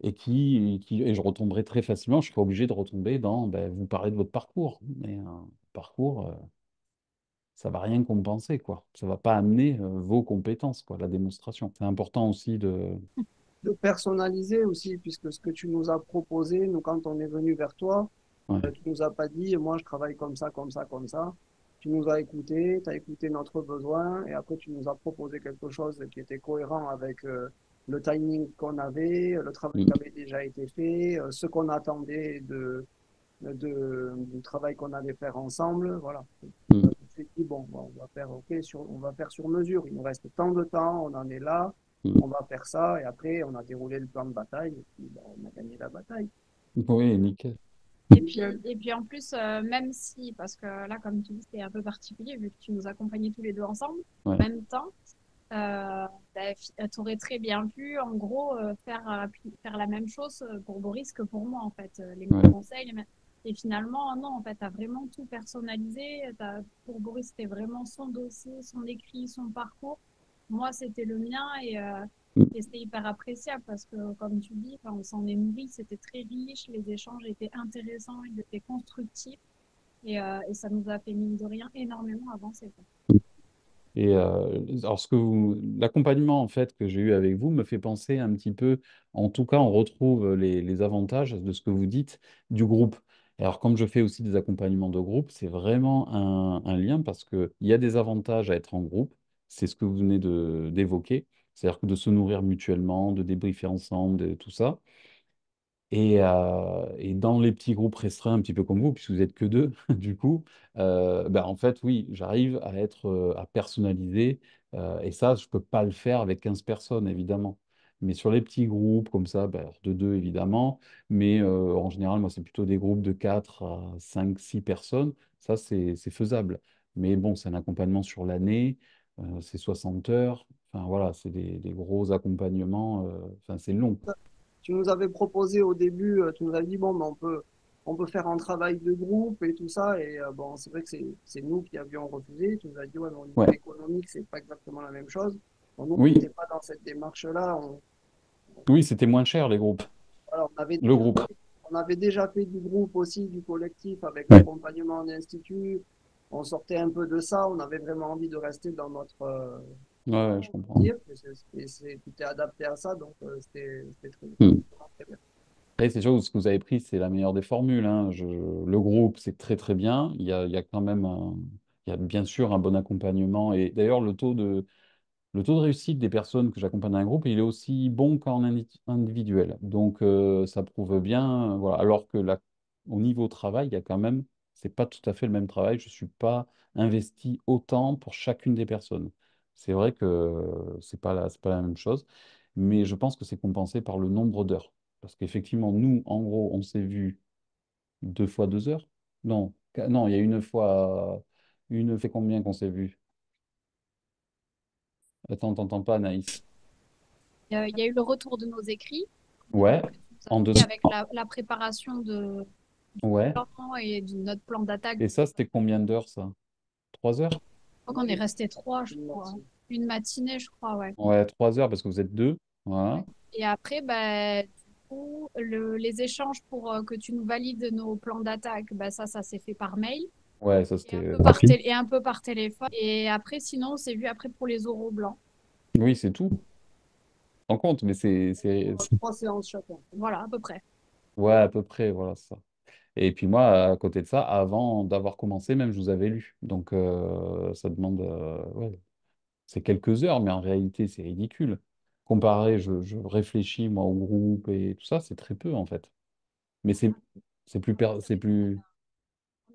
et je retomberais très facilement, je serais obligé de retomber dans ben, vous parler de votre parcours. Mais un parcours, ça va rien compenser, quoi. Ça va pas amener vos compétences, quoi, la démonstration. C'est important aussi de... De personnaliser aussi, puisque ce que tu nous as proposé, nous, quand on est venu vers toi, Ouais. tu nous as pas dit, moi, je travaille comme ça, comme ça, comme ça. Tu nous as écouté, tu as écouté notre besoin, et après, tu nous as proposé quelque chose qui était cohérent avec le timing qu'on avait, le travail qui Mm, avait déjà été fait, ce qu'on attendait du travail qu'on allait faire ensemble. Voilà. mm. Je me suis dit, bon, on va faire, OK, on va faire sur mesure. Il nous reste tant de temps, on en est là, Mm. on va faire ça. Et après, on a déroulé le plan de bataille, et puis ben, on a gagné la bataille. Oui, nickel. Et puis en plus, même si, parce que là, comme tu dis, c'était un peu particulier vu que tu nous accompagnais tous les deux ensemble, en Ouais. même temps, tu aurais très bien pu, en gros, faire la même chose pour Boris que pour moi, en fait. Les mêmes Ouais. conseils, et finalement, non, en fait, tu as vraiment tout personnalisé. Pour Boris, c'était vraiment son dossier, son écrit, son parcours. Moi, c'était le mien Mm. et c'était hyper appréciable parce que, comme tu dis, enfin, on s'en est nourri, c'était très riche, les échanges étaient intéressants, ils étaient constructifs et ça nous a fait, mine de rien, énormément avancer, quoi. Et alors, l'accompagnement en fait que j'ai eu avec vous me fait penser un petit peu, en tout cas, on retrouve les avantages de ce que vous dites du groupe. Et alors, comme je fais aussi des accompagnements de groupe, c'est vraiment un lien parce qu'il y a des avantages à être en groupe. C'est ce que vous venez d'évoquer, c'est-à-dire que de se nourrir mutuellement, de débriefer ensemble, tout ça. Et dans les petits groupes restreints, un petit peu comme vous, puisque vous êtes que deux, du coup, ben, en fait, oui, j'arrive à personnaliser, et ça, je peux pas le faire avec 15 personnes, évidemment. Mais sur les petits groupes, comme ça, ben, de deux, évidemment, mais en général, moi, c'est plutôt des groupes de 4 à 5, 6 personnes, ça, c'est faisable. Mais bon, c'est un accompagnement sur l'année, c'est 60 heures, enfin voilà, c'est des gros accompagnements, enfin, c'est long. Tu nous avais proposé au début, tu nous avais dit, bon, mais on peut faire un travail de groupe et tout ça. Et bon, c'est vrai que c'est nous qui avions refusé. Tu nous as dit, ouais, mais au niveau Ouais. économique, c'est pas exactement la même chose. Bon, nous, on Oui, n'était pas dans cette démarche-là. oui, c'était moins cher, les groupes. Voilà, Le groupe. on avait déjà fait du groupe aussi, du collectif avec Ouais. l'accompagnement en institut. On sortait un peu de ça. On avait vraiment envie de rester dans notre Ouais, ouais, je comprends. dire. Tout est adapté à ça. Donc, Hmm. très bien. Après, c'est sûr que ce que vous avez pris, c'est la meilleure des formules, hein. Le groupe, c'est très très bien. Il y a quand même il y a bien sûr un bon accompagnement. Et d'ailleurs, le taux de réussite des personnes que j'accompagne dans un groupe, il est aussi bon qu'en individuel. Donc, ça prouve bien. Voilà. Alors que au niveau travail, il y a quand même, c'est pas tout à fait le même travail. Je ne suis pas investi autant pour chacune des personnes. C'est vrai que c'est pas la même chose, mais je pense que c'est compensé par le nombre d'heures. Parce qu'effectivement, nous, en gros, on s'est vu 2 fois 2 heures. Non, non, il y a une fait combien qu'on s'est vu? Attends, t'entends pas, Anaïs. Il y a eu le retour de nos écrits Ouais, que tu nous as en deux. fait avec la préparation du Ouais. plan et de notre plan d'attaque. Et ça, c'était combien d'heures, ça? 3 heures? Je crois qu'on est resté trois, je Une crois. matinée. Une matinée, je crois, ouais. Ouais, 3 heures parce que vous êtes deux. Voilà. Ouais. Et après, bah, du coup, les échanges pour que tu nous valides nos plans d'attaque, bah, ça s'est fait par mail Ouais, ça, et un c'était peu rapide. et un peu par téléphone. Et après, sinon, on s'est vu après pour les oraux blancs. Oui, c'est tout. En compte, mais Trois séances chacun. Voilà, à peu près. ouais, à peu près, voilà c'est ça. Et puis moi, à côté de ça, avant d'avoir commencé, même, je vous avais lu. Donc, ça demande, ouais, c'est quelques heures, mais en réalité, c'est ridicule. Comparé, je réfléchis, moi, au groupe et tout ça, c'est très peu, en fait. Mais c'est plus,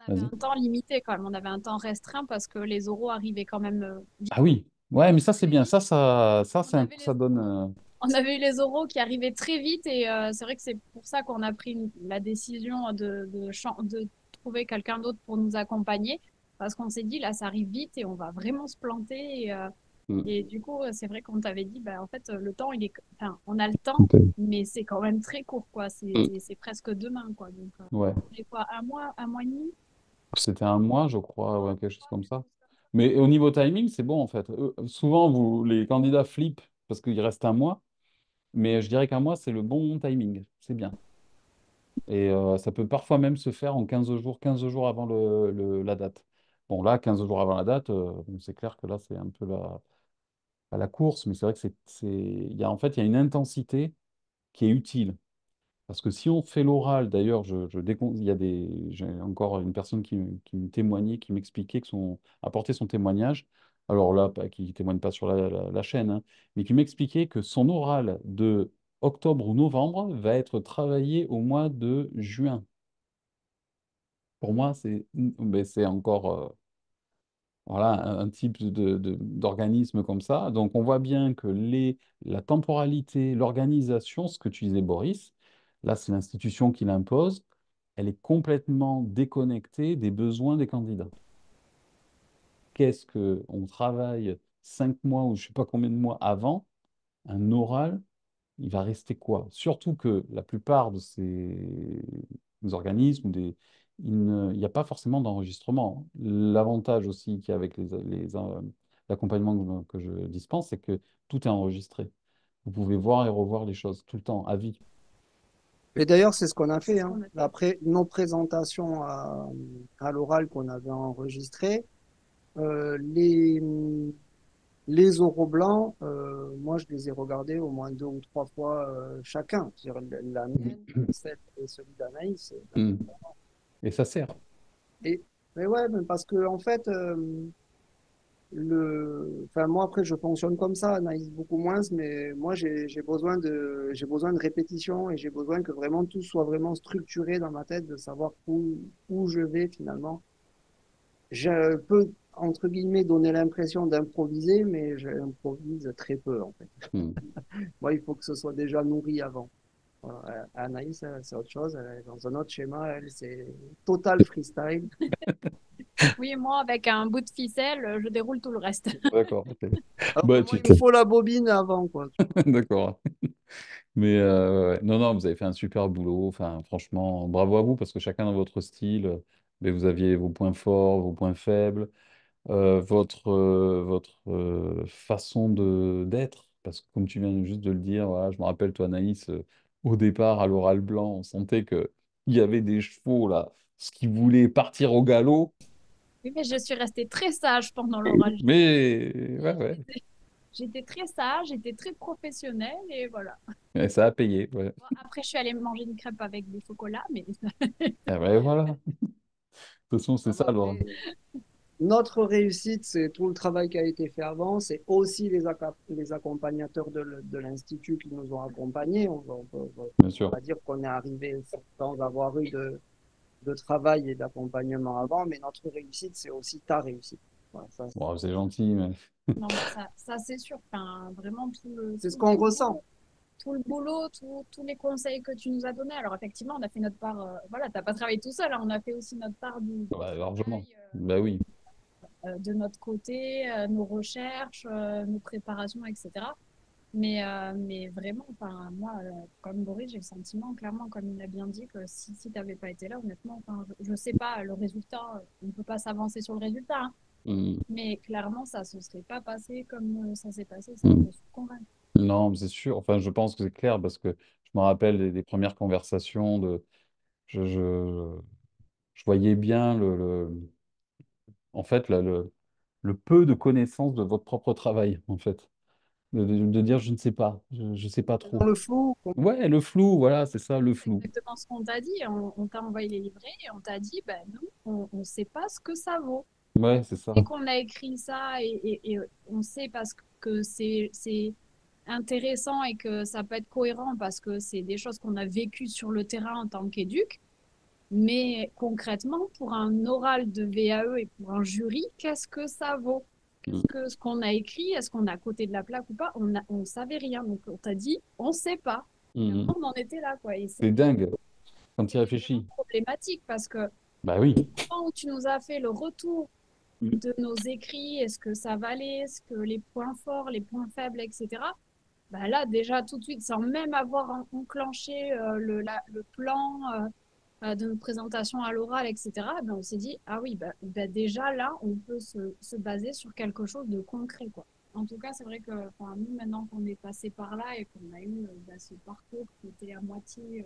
On avait vas-y. un temps limité quand même. On avait un temps restreint parce que les oraux arrivaient quand même vite. Ah oui, ouais, mais ça, c'est bien. Et on avait Ça donne, on avait eu les oraux qui arrivaient très vite et c'est vrai que c'est pour ça qu'on a pris la décision de trouver quelqu'un d'autre pour nous accompagner parce qu'on s'est dit là ça arrive vite et on va vraiment se planter et du coup c'est vrai qu'on t'avait dit bah en fait le temps il est enfin on a le temps mais c'est quand même très court quoi c'est presque demain quoi donc ouais. c'est quoi un mois et demi C'était un mois, je crois, ouais, quelque chose ouais, comme quelque ça. chose comme ça. Mais au niveau timing, c'est bon en fait. Souvent, les candidats flippent parce qu'il reste un mois, mais je dirais qu'un mois, c'est le bon timing. C'est bien. Et ça peut parfois même se faire en 15 jours, 15 jours avant la date. Bon, là, 15 jours avant la date, bon, c'est clair que là, c'est un peu pas la course, mais c'est vrai que en fait, il y a une intensité qui est utile. Parce que si on fait l'oral, d'ailleurs, il y a j'ai encore une personne qui me témoignait, qui m'expliquait apportait son témoignage. Alors là, qui ne témoigne pas sur la chaîne, hein, mais qui m'expliquait que son oral de octobre ou novembre va être travaillé au mois de juin. Pour moi, mais c'est encore voilà, un type d'organisme comme ça. Donc, on voit bien que la temporalité, l'organisation, ce que tu disais, Boris, là, c'est l'institution qui l'impose, elle est complètement déconnectée des besoins des candidats. Qu'est-ce que on travaille 5 mois ou je ne sais pas combien de mois avant, un oral, il va rester quoi? Surtout que la plupart de ces organismes, il n'y a pas forcément d'enregistrement. L'avantage aussi qu'il y a avec l'accompagnement que je dispense, c'est que tout est enregistré. Vous pouvez voir et revoir les choses tout le temps, à vie. Et d'ailleurs, c'est ce qu'on a C'est fait, ce hein. qu'on a fait. Nos présentations à l'oral qu'on avait enregistrées, euh, les, les oraux blancs, moi, je les ai regardés au moins deux ou trois fois chacun. C'est-à-dire la mienne, celle et celui d'Anaïs. Mm. Et ça sert. Et, mais ouais, mais parce que en fait, Enfin, moi, après, je fonctionne comme ça, Anaïs, beaucoup moins, mais moi, j'ai besoin de répétition et j'ai besoin que vraiment tout soit vraiment structuré dans ma tête, de savoir où je vais finalement. Je peux, entre guillemets, donner l'impression d'improviser, mais j'improvise très peu, en fait. Hmm. Moi, il faut que ce soit déjà nourri avant. Voilà. Anaïs, c'est autre chose, elle est dans un autre schéma, elle, c'est total freestyle. Oui, moi, avec un bout de ficelle, je déroule tout le reste. D'accord, ok. Alors que Bah, moi, il me faut la bobine avant, quoi. D'accord. Mais ouais. Non, non, vous avez fait un super boulot. Enfin, franchement, bravo à vous parce que chacun dans votre style, mais vous aviez vos points forts, vos points faibles, votre façon de d'être. Parce que comme tu viens juste de le dire, voilà, je me rappelle, toi, Anaïs, au départ, à l'oral blanc, on sentait que il y avait des chevaux là, ce qui voulaient partir au galop. Oui, mais je suis restée très sage pendant l'oral. Mais ouais, ouais, J'étais très sage, j'étais très professionnelle et voilà. ouais, ça a payé. Ouais. Bon, après, je suis allée manger une crêpe avec du chocolat, mais Ah ouais, voilà. De toute façon, c'est Non, ça non, alors. mais notre réussite, c'est tout le travail qui a été fait avant, c'est aussi les accompagnateurs de l'Institut qui nous ont accompagnés. Bien On sûr. va dire qu'on est arrivé sans avoir eu de travail et d'accompagnement avant, mais notre réussite, c'est aussi ta réussite. Voilà, ça, Bon, c'est gentil, mais non, mais ça c'est sûr. Enfin, vraiment, c'est ce qu'on ressent. tout le boulot, tous les conseils que tu nous as donnés. Alors, effectivement, on a fait notre part. Voilà, t'as pas travaillé tout seul, hein, on a fait aussi notre part du bah, largement. travail Bah oui. de notre côté, nos recherches, nos préparations, etc. Mais vraiment, enfin, moi, comme Boris, j'ai le sentiment, clairement, comme il a bien dit, que si tu n'avais pas été là, honnêtement, enfin, je ne sais pas, le résultat, on ne peut pas s'avancer sur le résultat, hein, Mm, mais clairement, ça ne se serait pas passé comme ça s'est passé, ça, mm. je suis convaincue. Non, mais c'est sûr. Enfin, je pense que c'est clair parce que je me rappelle des premières conversations je, je, je voyais bien en fait, le peu de connaissance de votre propre travail, en fait. De dire je ne sais pas, je sais pas Dans trop. le flou, Ouais, le flou, voilà, c'est ça, le C'est flou. exactement ce qu'on t'a dit, on t'a envoyé les livrets et on t'a dit, ben non, on ne sait pas ce que ça vaut. Ouais, c'est ça. Dès qu'on a écrit ça et on sait parce que c'est intéressant et que ça peut être cohérent parce que c'est des choses qu'on a vécues sur le terrain en tant qu'éduc. Mais concrètement, pour un oral de VAE et pour un jury, qu'est-ce que ça vaut? Mm, Qu'est-ce que ce qu'on a écrit? Est-ce qu'on est à côté de la plaque ou pas? On savait rien. Donc on t'a dit, on sait pas. mm, Clairement, mm. on en était là, quoi. Et C'est dingue quand tu y c'était vraiment réfléchis. problématique parce que Bah oui. au moment où tu nous as fait le retour Mm, de nos écrits, est-ce que ça valait, est-ce que les points forts, les points faibles, etc. Bah là, déjà, tout de suite, sans même avoir enclenché le plan de notre présentation à l'oral, etc., ben, on s'est dit, ah oui, déjà là, on peut se baser sur quelque chose de concret, quoi. En tout cas, c'est vrai que enfin, nous, maintenant qu'on est passé par là et qu'on a eu ce parcours qui était à moitié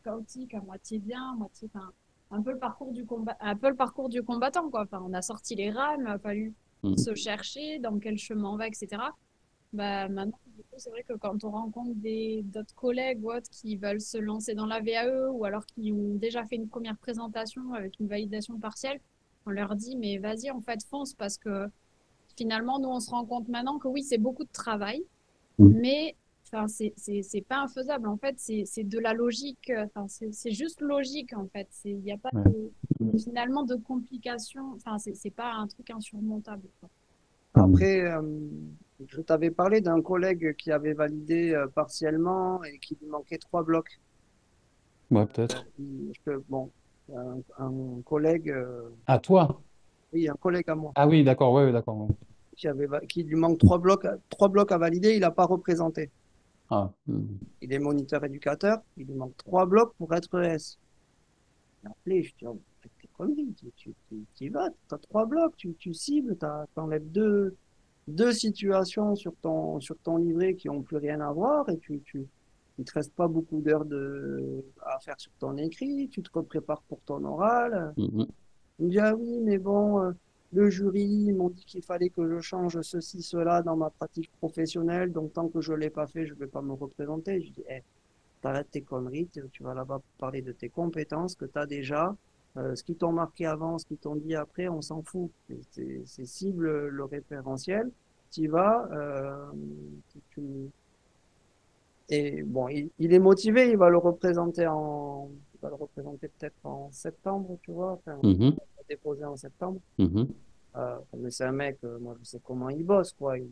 chaotique, à moitié bien, à moitié, enfin, un peu le parcours du combat, un peu le parcours du combattant, quoi. Enfin, on a sorti les rames, il a fallu mm. se chercher, dans quel chemin on va, etc. Bah, maintenant, du coup, c'est vrai que quand on rencontre d'autres collègues ou autres qui veulent se lancer dans la VAE ou alors qui ont déjà fait une première présentation avec une validation partielle, on leur dit, mais vas-y, en fait, fonce parce que finalement, nous, on se rend compte maintenant que oui, c'est beaucoup de travail, Mm. mais enfin, c'est pas infaisable. En fait, c'est de la logique, enfin, c'est juste logique, en fait. Il n'y a pas Ouais. finalement de complications, enfin, c'est pas un truc insurmontable, quoi. Mm. après, je t'avais parlé d'un collègue qui avait validé partiellement et qui lui manquait 3 blocs. Ouais, peut-être. Bon, un collègue, Ah, toi? oui, un collègue à moi, Ah oui, d'accord, ouais, ouais, d'accord. Ouais. qui lui manque 3 blocs à valider, il n'a pas représenté. Ah, mm. Il est moniteur éducateur, il lui manque 3 blocs pour être ES. Je l'ai appelé, je dis, oh, fais tes conneries, tu y vas, tu as 3 blocs, tu cibles, tu enlèves deux situations sur ton livret qui n'ont plus rien à voir et il ne te reste pas beaucoup d'heures à faire sur ton écrit, tu te prépares pour ton oral. Mm, mm. Il me dit, ah oui, mais bon, le jury, ils m'ont dit qu'il fallait que je change ceci, cela dans ma pratique professionnelle, donc tant que je ne l'ai pas fait, je ne vais pas me représenter. Je dis, t'arrêtes tes conneries, tu vas là-bas parler de tes compétences que tu as déjà, Ce qu'ils t'ont marqué avant, ce qu'ils t'ont dit après, on s'en fout. C'est cible le référentiel. Tu y vas. Et bon, il est motivé, il va le représenter peut-être en septembre, tu vois. Enfin, Mhm, il va déposer en septembre. mhm, Mais c'est un mec, moi je sais comment il bosse, quoi. Il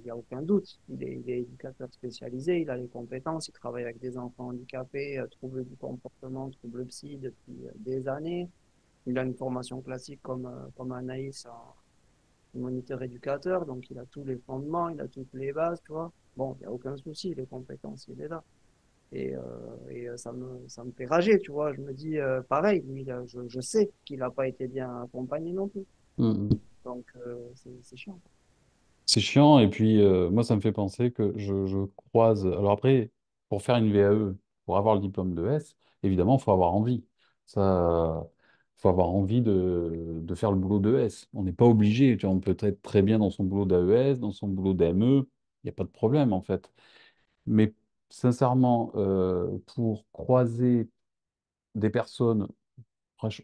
y a aucun doute. Il est éducateur spécialisé, il a les compétences, il travaille avec des enfants handicapés, troubles du comportement, troubles psy depuis des années. Il a une formation classique comme Anaïs en moniteur éducateur, donc il a tous les fondements, il a toutes les bases, tu vois. Bon, il n'y a aucun souci, les compétences, il est là. Ça me fait rager, tu vois. Je me dis, pareil, lui, je sais qu'il n'a pas été bien accompagné non plus. mhm. Donc, c'est chiant. C'est chiant, et puis moi, ça me fait penser que je croise. Alors après, pour faire une VAE, pour avoir le diplôme de S, évidemment, il faut avoir envie. Ça, faut avoir envie de faire le boulot de S. On n'est pas obligé, tu vois, on peut être très bien dans son boulot d'AES, dans son boulot d'AME, il n'y a pas de problème en fait. Mais sincèrement, pour croiser des personnes,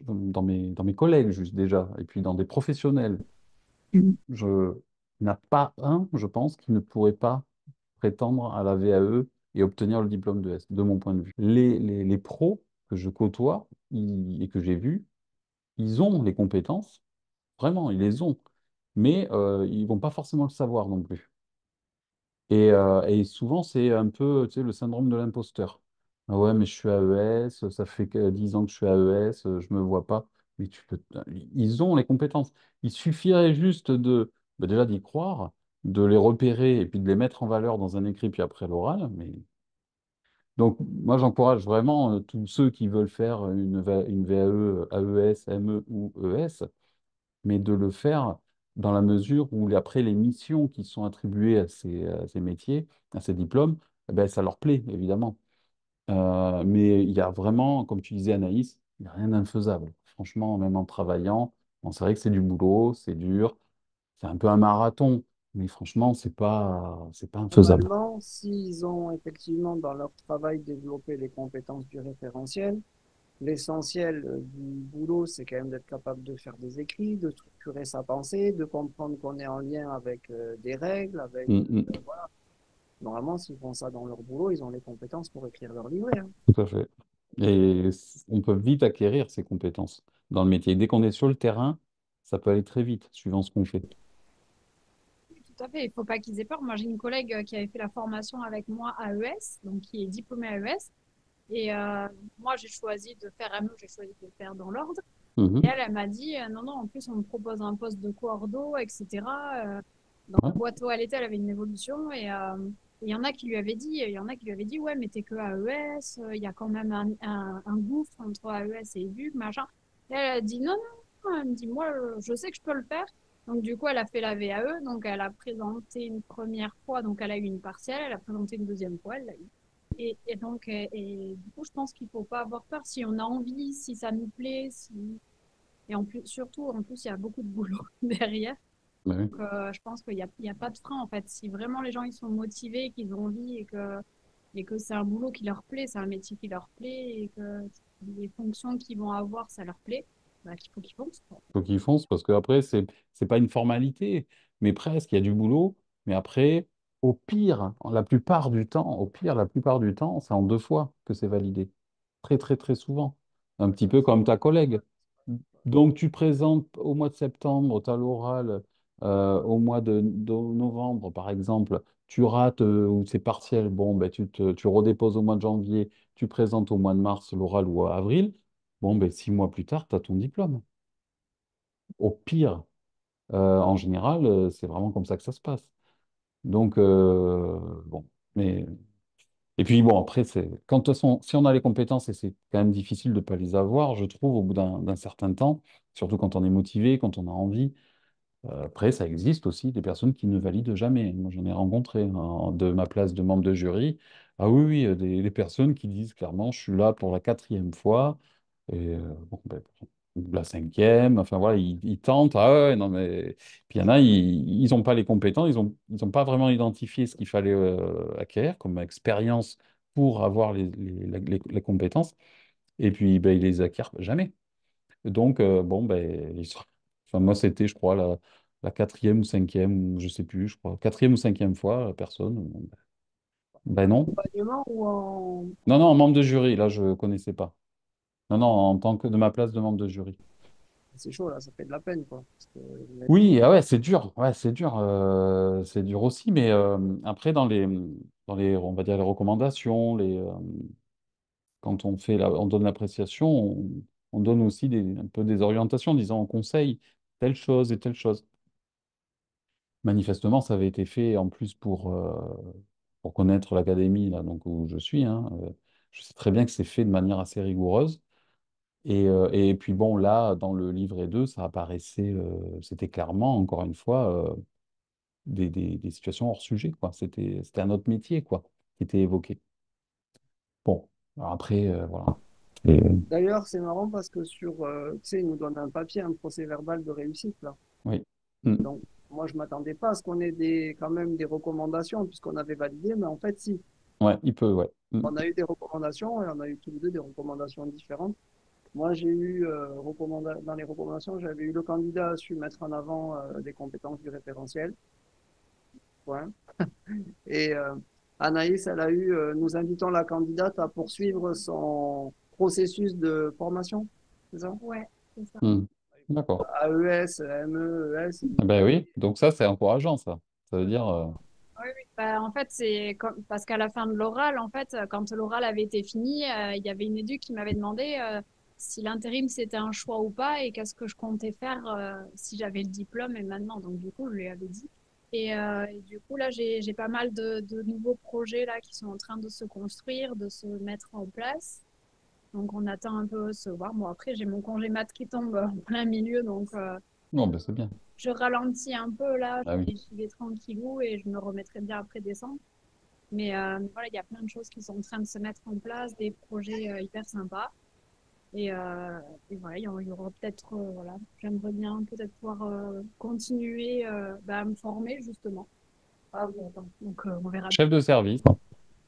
dans mes collègues juste déjà, et puis dans des professionnels, je il n'y en a pas un, je pense, qui ne pourrait pas prétendre à la VAE et obtenir le diplôme de S, de mon point de vue. Les pros que je côtoie et que j'ai vus, ils ont les compétences, vraiment, ils les ont, mais ils vont pas forcément le savoir non plus. Et souvent, c'est un peu, tu sais, le syndrome de l'imposteur. Ah ouais, mais je suis AES, ça fait que 10 ans que je suis AES, je me vois pas. Mais ils ont les compétences. Il suffirait juste déjà d'y croire, de les repérer et puis de les mettre en valeur dans un écrit puis après l'oral. Donc, moi, j'encourage vraiment tous ceux qui veulent faire une VAE, AES, ME ou ES, mais de le faire dans la mesure où après les missions qui sont attribuées à ces métiers, à ces diplômes, eh ben, ça leur plaît, évidemment. Mais il y a vraiment, comme tu disais Anaïs, il n'y a rien d'infaisable. Franchement, même en travaillant, bon, c'est vrai que c'est du boulot, c'est dur, c'est un peu un marathon, mais franchement, c'est pas infaisable. Normalement, s'ils ont effectivement dans leur travail développé les compétences du référentiel, l'essentiel du boulot, c'est quand même d'être capable de faire des écrits, de structurer sa pensée, de comprendre qu'on est en lien avec des règles, avec Mm, mm, voilà. Normalement, s'ils font ça dans leur boulot, ils ont les compétences pour écrire leur livret, hein. tout à fait. Et on peut vite acquérir ces compétences dans le métier. Dès qu'on est sur le terrain, ça peut aller très vite, suivant ce qu'on fait. Oui, tout à fait, il ne faut pas qu'ils aient peur. Moi, j'ai une collègue qui avait fait la formation avec moi à ES, donc qui est diplômée à ES. Et moi, j'ai choisi de faire ME, j'ai choisi de le faire dans l'ordre. Et Mhm. elle m'a dit, non, non, en plus, on me propose un poste de coordo, etc. Dans Ouais. la boîte où elle était, elle avait une évolution. Et il y en a qui lui avaient dit, il y en a qui lui avaient dit, ouais, mais t'es que AES, il y a quand même un gouffre entre AES et VUC, machin. Et elle a dit, non, non, non, elle me dit, moi, je sais que je peux le faire. Donc, du coup, elle a fait la VAE, donc elle a présenté une première fois, donc elle a eu une partielle, elle a présenté une deuxième fois, elle l'a eu. Et du coup, je pense qu'il faut pas avoir peur si on a envie, si ça nous plaît, si... Et en plus, surtout, en plus, il y a beaucoup de boulot derrière. Ouais. Donc, je pense qu'il y a pas de frein, en fait. Si vraiment les gens, ils sont motivés, qu'ils ont envie et que c'est un boulot qui leur plaît, c'est un métier qui leur plaît et que les fonctions qu'ils vont avoir, ça leur plaît, bah, qu'il faut qu'ils foncent, quoi. Faut qu'ils foncent parce que après c'est pas une formalité, mais presque, il y a du boulot. Mais après, au pire, la plupart du temps, au pire, la plupart du temps, c'est en deux fois que c'est validé. Très, très, très souvent. Un petit peu comme ta collègue. Donc, tu présentes au mois de septembre, tu as l'oral, au mois de novembre, par exemple, tu rates ou c'est partiel, bon, ben, tu redéposes au mois de janvier, tu présentes au mois de mars l'oral ou à avril, bon, ben, 6 mois plus tard, tu as ton diplôme. Au pire, en général, c'est vraiment comme ça que ça se passe. Donc, bon, mais et puis bon, après, quand de toute façon, si on a les compétences, et c'est quand même difficile de ne pas les avoir, je trouve, au bout d'un certain temps, surtout quand on est motivé, quand on a envie. Après, ça existe aussi des personnes qui ne valident jamais. Moi, j'en ai rencontré de ma place de membre de jury. Ah oui, oui, des personnes qui disent clairement, je suis là pour la quatrième fois. Et bon, ben, la cinquième, enfin voilà, ils tentent. Ah ouais, non, mais. Puis il y en a, ils n'ont pas les compétences, ils ont pas vraiment identifié ce qu'il fallait acquérir comme expérience pour avoir les compétences. Et puis, ben, ils les acquièrent jamais. Et donc, bon, ben, enfin, moi, c'était, je crois, la quatrième ou cinquième, je sais plus, je crois, quatrième ou cinquième fois, la personne. Bon, ben non. Accompagnement ou en... Non, non, en membre de jury, là, je connaissais pas. Non, non, en tant que de ma place de membre de jury. C'est chaud, là, ça fait de la peine, quoi. Parce que, Oui, ah ouais, c'est dur. Ouais, c'est dur aussi, mais après, on va dire les recommandations, quand on fait on donne l'appréciation, on donne aussi un peu des orientations, en disant on conseille telle chose et telle chose. Manifestement, ça avait été fait en plus pour connaître l'académie là, donc où je suis, hein. Je sais très bien que c'est fait de manière assez rigoureuse. Et puis bon, là, dans le livret 2, ça apparaissait, c'était clairement, encore une fois, des situations hors sujet, quoi. C'était un autre métier, quoi, qui était évoqué. Bon, alors après, voilà. Et, D'ailleurs, c'est marrant parce que tu sais, ils nous donnent un papier, un procès-verbal de réussite, là. oui. Mm. Donc, moi, je m'attendais pas à ce qu'on ait quand même des recommandations, puisqu'on avait validé, mais en fait, si. Ouais, il peut, ouais. Mm. On a eu des recommandations et on a eu tous les deux des recommandations différentes. Moi, j'ai eu, dans les recommandations, j'avais eu le candidat a su mettre en avant des compétences du référentiel. Point. Et Anaïs, elle a eu, nous invitons la candidate à poursuivre son processus de formation, c'est ça? Ouais, c'est ça. Mm. D'accord. AES, ME, ES, Ah ben oui, donc ça, c'est encourageant, ça. Ça veut dire, Oui, oui. Bah, en fait, parce qu'à la fin de l'oral, en fait, quand l'oral avait été fini, il y avait une éduque qui m'avait demandé si l'intérim c'était un choix ou pas et qu'est-ce que je comptais faire si j'avais le diplôme et maintenant. Donc, du coup, je lui avais dit. Et du coup, là, j'ai pas mal de nouveaux projets là qui sont en train de se construire, de se mettre en place. Donc, on attend un peu se voir. Bon, après, j'ai mon congé mat qui tombe en plein milieu, donc non, ben c'est bien. je ralentis un peu là, Ah oui. j'y vais tranquillou et je me remettrai bien après décembre. Mais voilà, il y a plein de choses qui sont en train de se mettre en place, des projets hyper sympas. Et voilà, il y aura peut-être, voilà, j'aimerais bien peut-être pouvoir continuer à me former justement. Ah oui, attends. Donc on verra bien. Chef de service.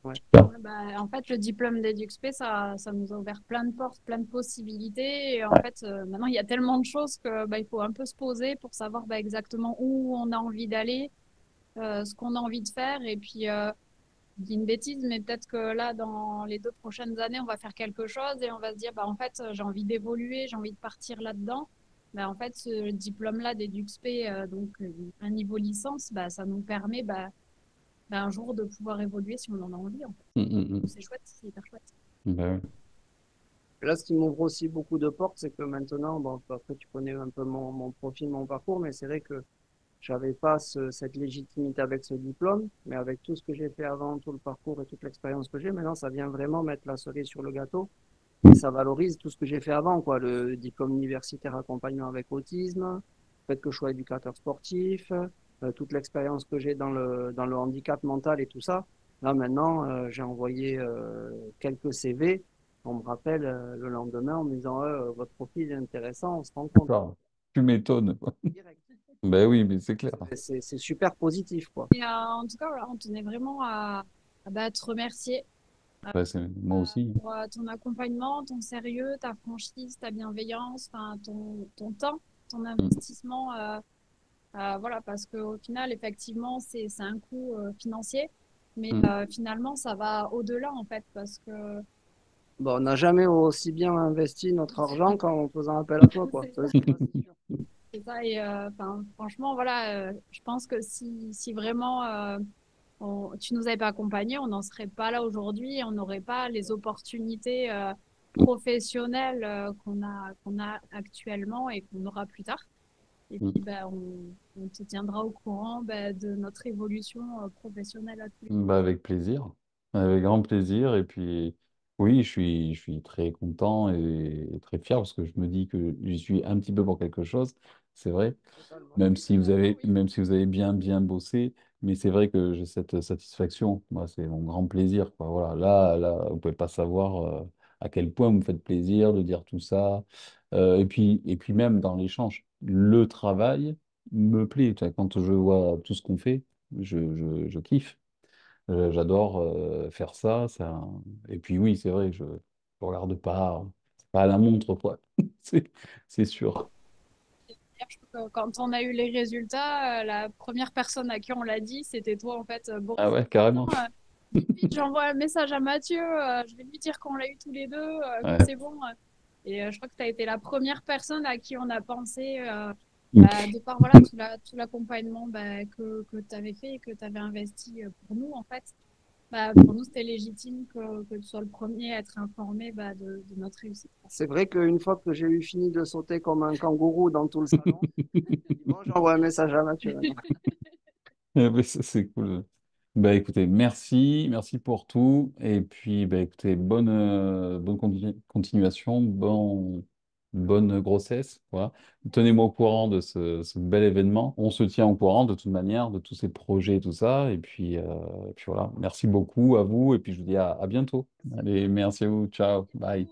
ouais. Super. Ouais, en fait, le diplôme d'EduxP, ça nous a ouvert plein de portes, plein de possibilités. Et en Ouais. fait, maintenant, il y a tellement de choses que il faut un peu se poser pour savoir exactement où on a envie d'aller, ce qu'on a envie de faire. Et puis, je dis une bêtise, mais peut-être que là, dans les 2 prochaines années, on va faire quelque chose et on va se dire, en fait, j'ai envie d'évoluer, j'ai envie de partir là-dedans. En fait, ce diplôme-là d'EduxP, donc un niveau licence, ça nous permet un jour de pouvoir évoluer si on en a envie. En fait. Mm, mm, mm. C'est chouette, c'est hyper chouette. Ben oui. Là, ce qui m'ouvre aussi beaucoup de portes, c'est que maintenant, bon, après, tu connais un peu mon profil, mon parcours, mais c'est vrai que j'avais pas cette légitimité avec ce diplôme, mais avec tout ce que j'ai fait avant, tout le parcours et toute l'expérience que j'ai, maintenant, ça vient vraiment mettre la cerise sur le gâteau. Et ça valorise tout ce que j'ai fait avant, quoi. Le diplôme universitaire accompagnement avec autisme, le fait que je sois éducateur sportif, toute l'expérience que j'ai dans le handicap mental et tout ça. Là, maintenant, j'ai envoyé quelques CV. On me rappelle le lendemain en me disant, votre profil est intéressant, on se rend compte. D'accord. Tu m'étonnes. Direct. Ben oui, mais c'est clair. C'est super positif, quoi. Et en tout cas, voilà, on tenait vraiment à te remercier Ben, moi aussi. pour ton accompagnement, ton sérieux, ta franchise, ta bienveillance, enfin, ton temps, ton Mm, investissement. Voilà, parce qu'au final, effectivement, c'est un coût financier, mais mm. finalement, ça va au-delà, en fait, parce que Bon, on n'a jamais aussi bien investi notre argent qu'en faisant appel à toi, quoi. c'est Ça, ça. c'est sûr. C'est ça. Et enfin, franchement, voilà, je pense que si vraiment tu nous avais pas accompagnés, on n'en serait pas là aujourd'hui, on n'aurait pas les opportunités professionnelles qu'on a actuellement et qu'on aura plus tard. Et puis, on te tiendra au courant de notre évolution professionnelle à tous les Bah, avec plaisir, avec grand plaisir. Et puis, oui, je suis très content et très fier parce que je me dis que j'y suis un petit peu pour quelque chose, c'est vrai, Totalement. oui. même si vous avez bien, bien bossé, mais c'est vrai que j'ai cette satisfaction. Moi, c'est mon grand plaisir, quoi. Voilà, vous pouvez pas savoir à quel point vous me faites plaisir de dire tout ça. Et puis même dans l'échange, le travail me plaît. Tu vois, quand je vois tout ce qu'on fait, je kiffe. J'adore faire ça, ça. Et puis oui, c'est vrai, je regarde pas à la montre, quoi. C'est c'est sûr. Je crois que quand on a eu les résultats, la première personne à qui on l'a dit, c'était toi en fait. Bon, Ah ouais, maintenant, carrément. vite, j'envoie un message à Mathieu, je vais lui dire qu'on l'a eu tous les deux, que Ouais. c'est bon. Et je crois que tu as été la première personne à qui on a pensé, Mm. de par voilà, tout l'accompagnement que tu avais fait et que tu avais investi pour nous en fait. Pour nous, c'était légitime que tu sois le premier à être informé de notre réussite. C'est vrai qu'une fois que j'ai eu fini de sauter comme un kangourou dans tout le salon, j'ai dit, bon, j'envoie un message à Mathieu maintenant. Eh ben, ça, c'est cool. Bah écoutez, merci pour tout. Et puis bah écoutez, bonne continuation, bonne grossesse. Voilà. Tenez-moi au courant de ce bel événement. On se tient au courant de toute manière, de tous ces projets et tout ça. Et puis voilà, merci beaucoup à vous. Et puis je vous dis à bientôt. Allez, merci à vous. Ciao. Bye.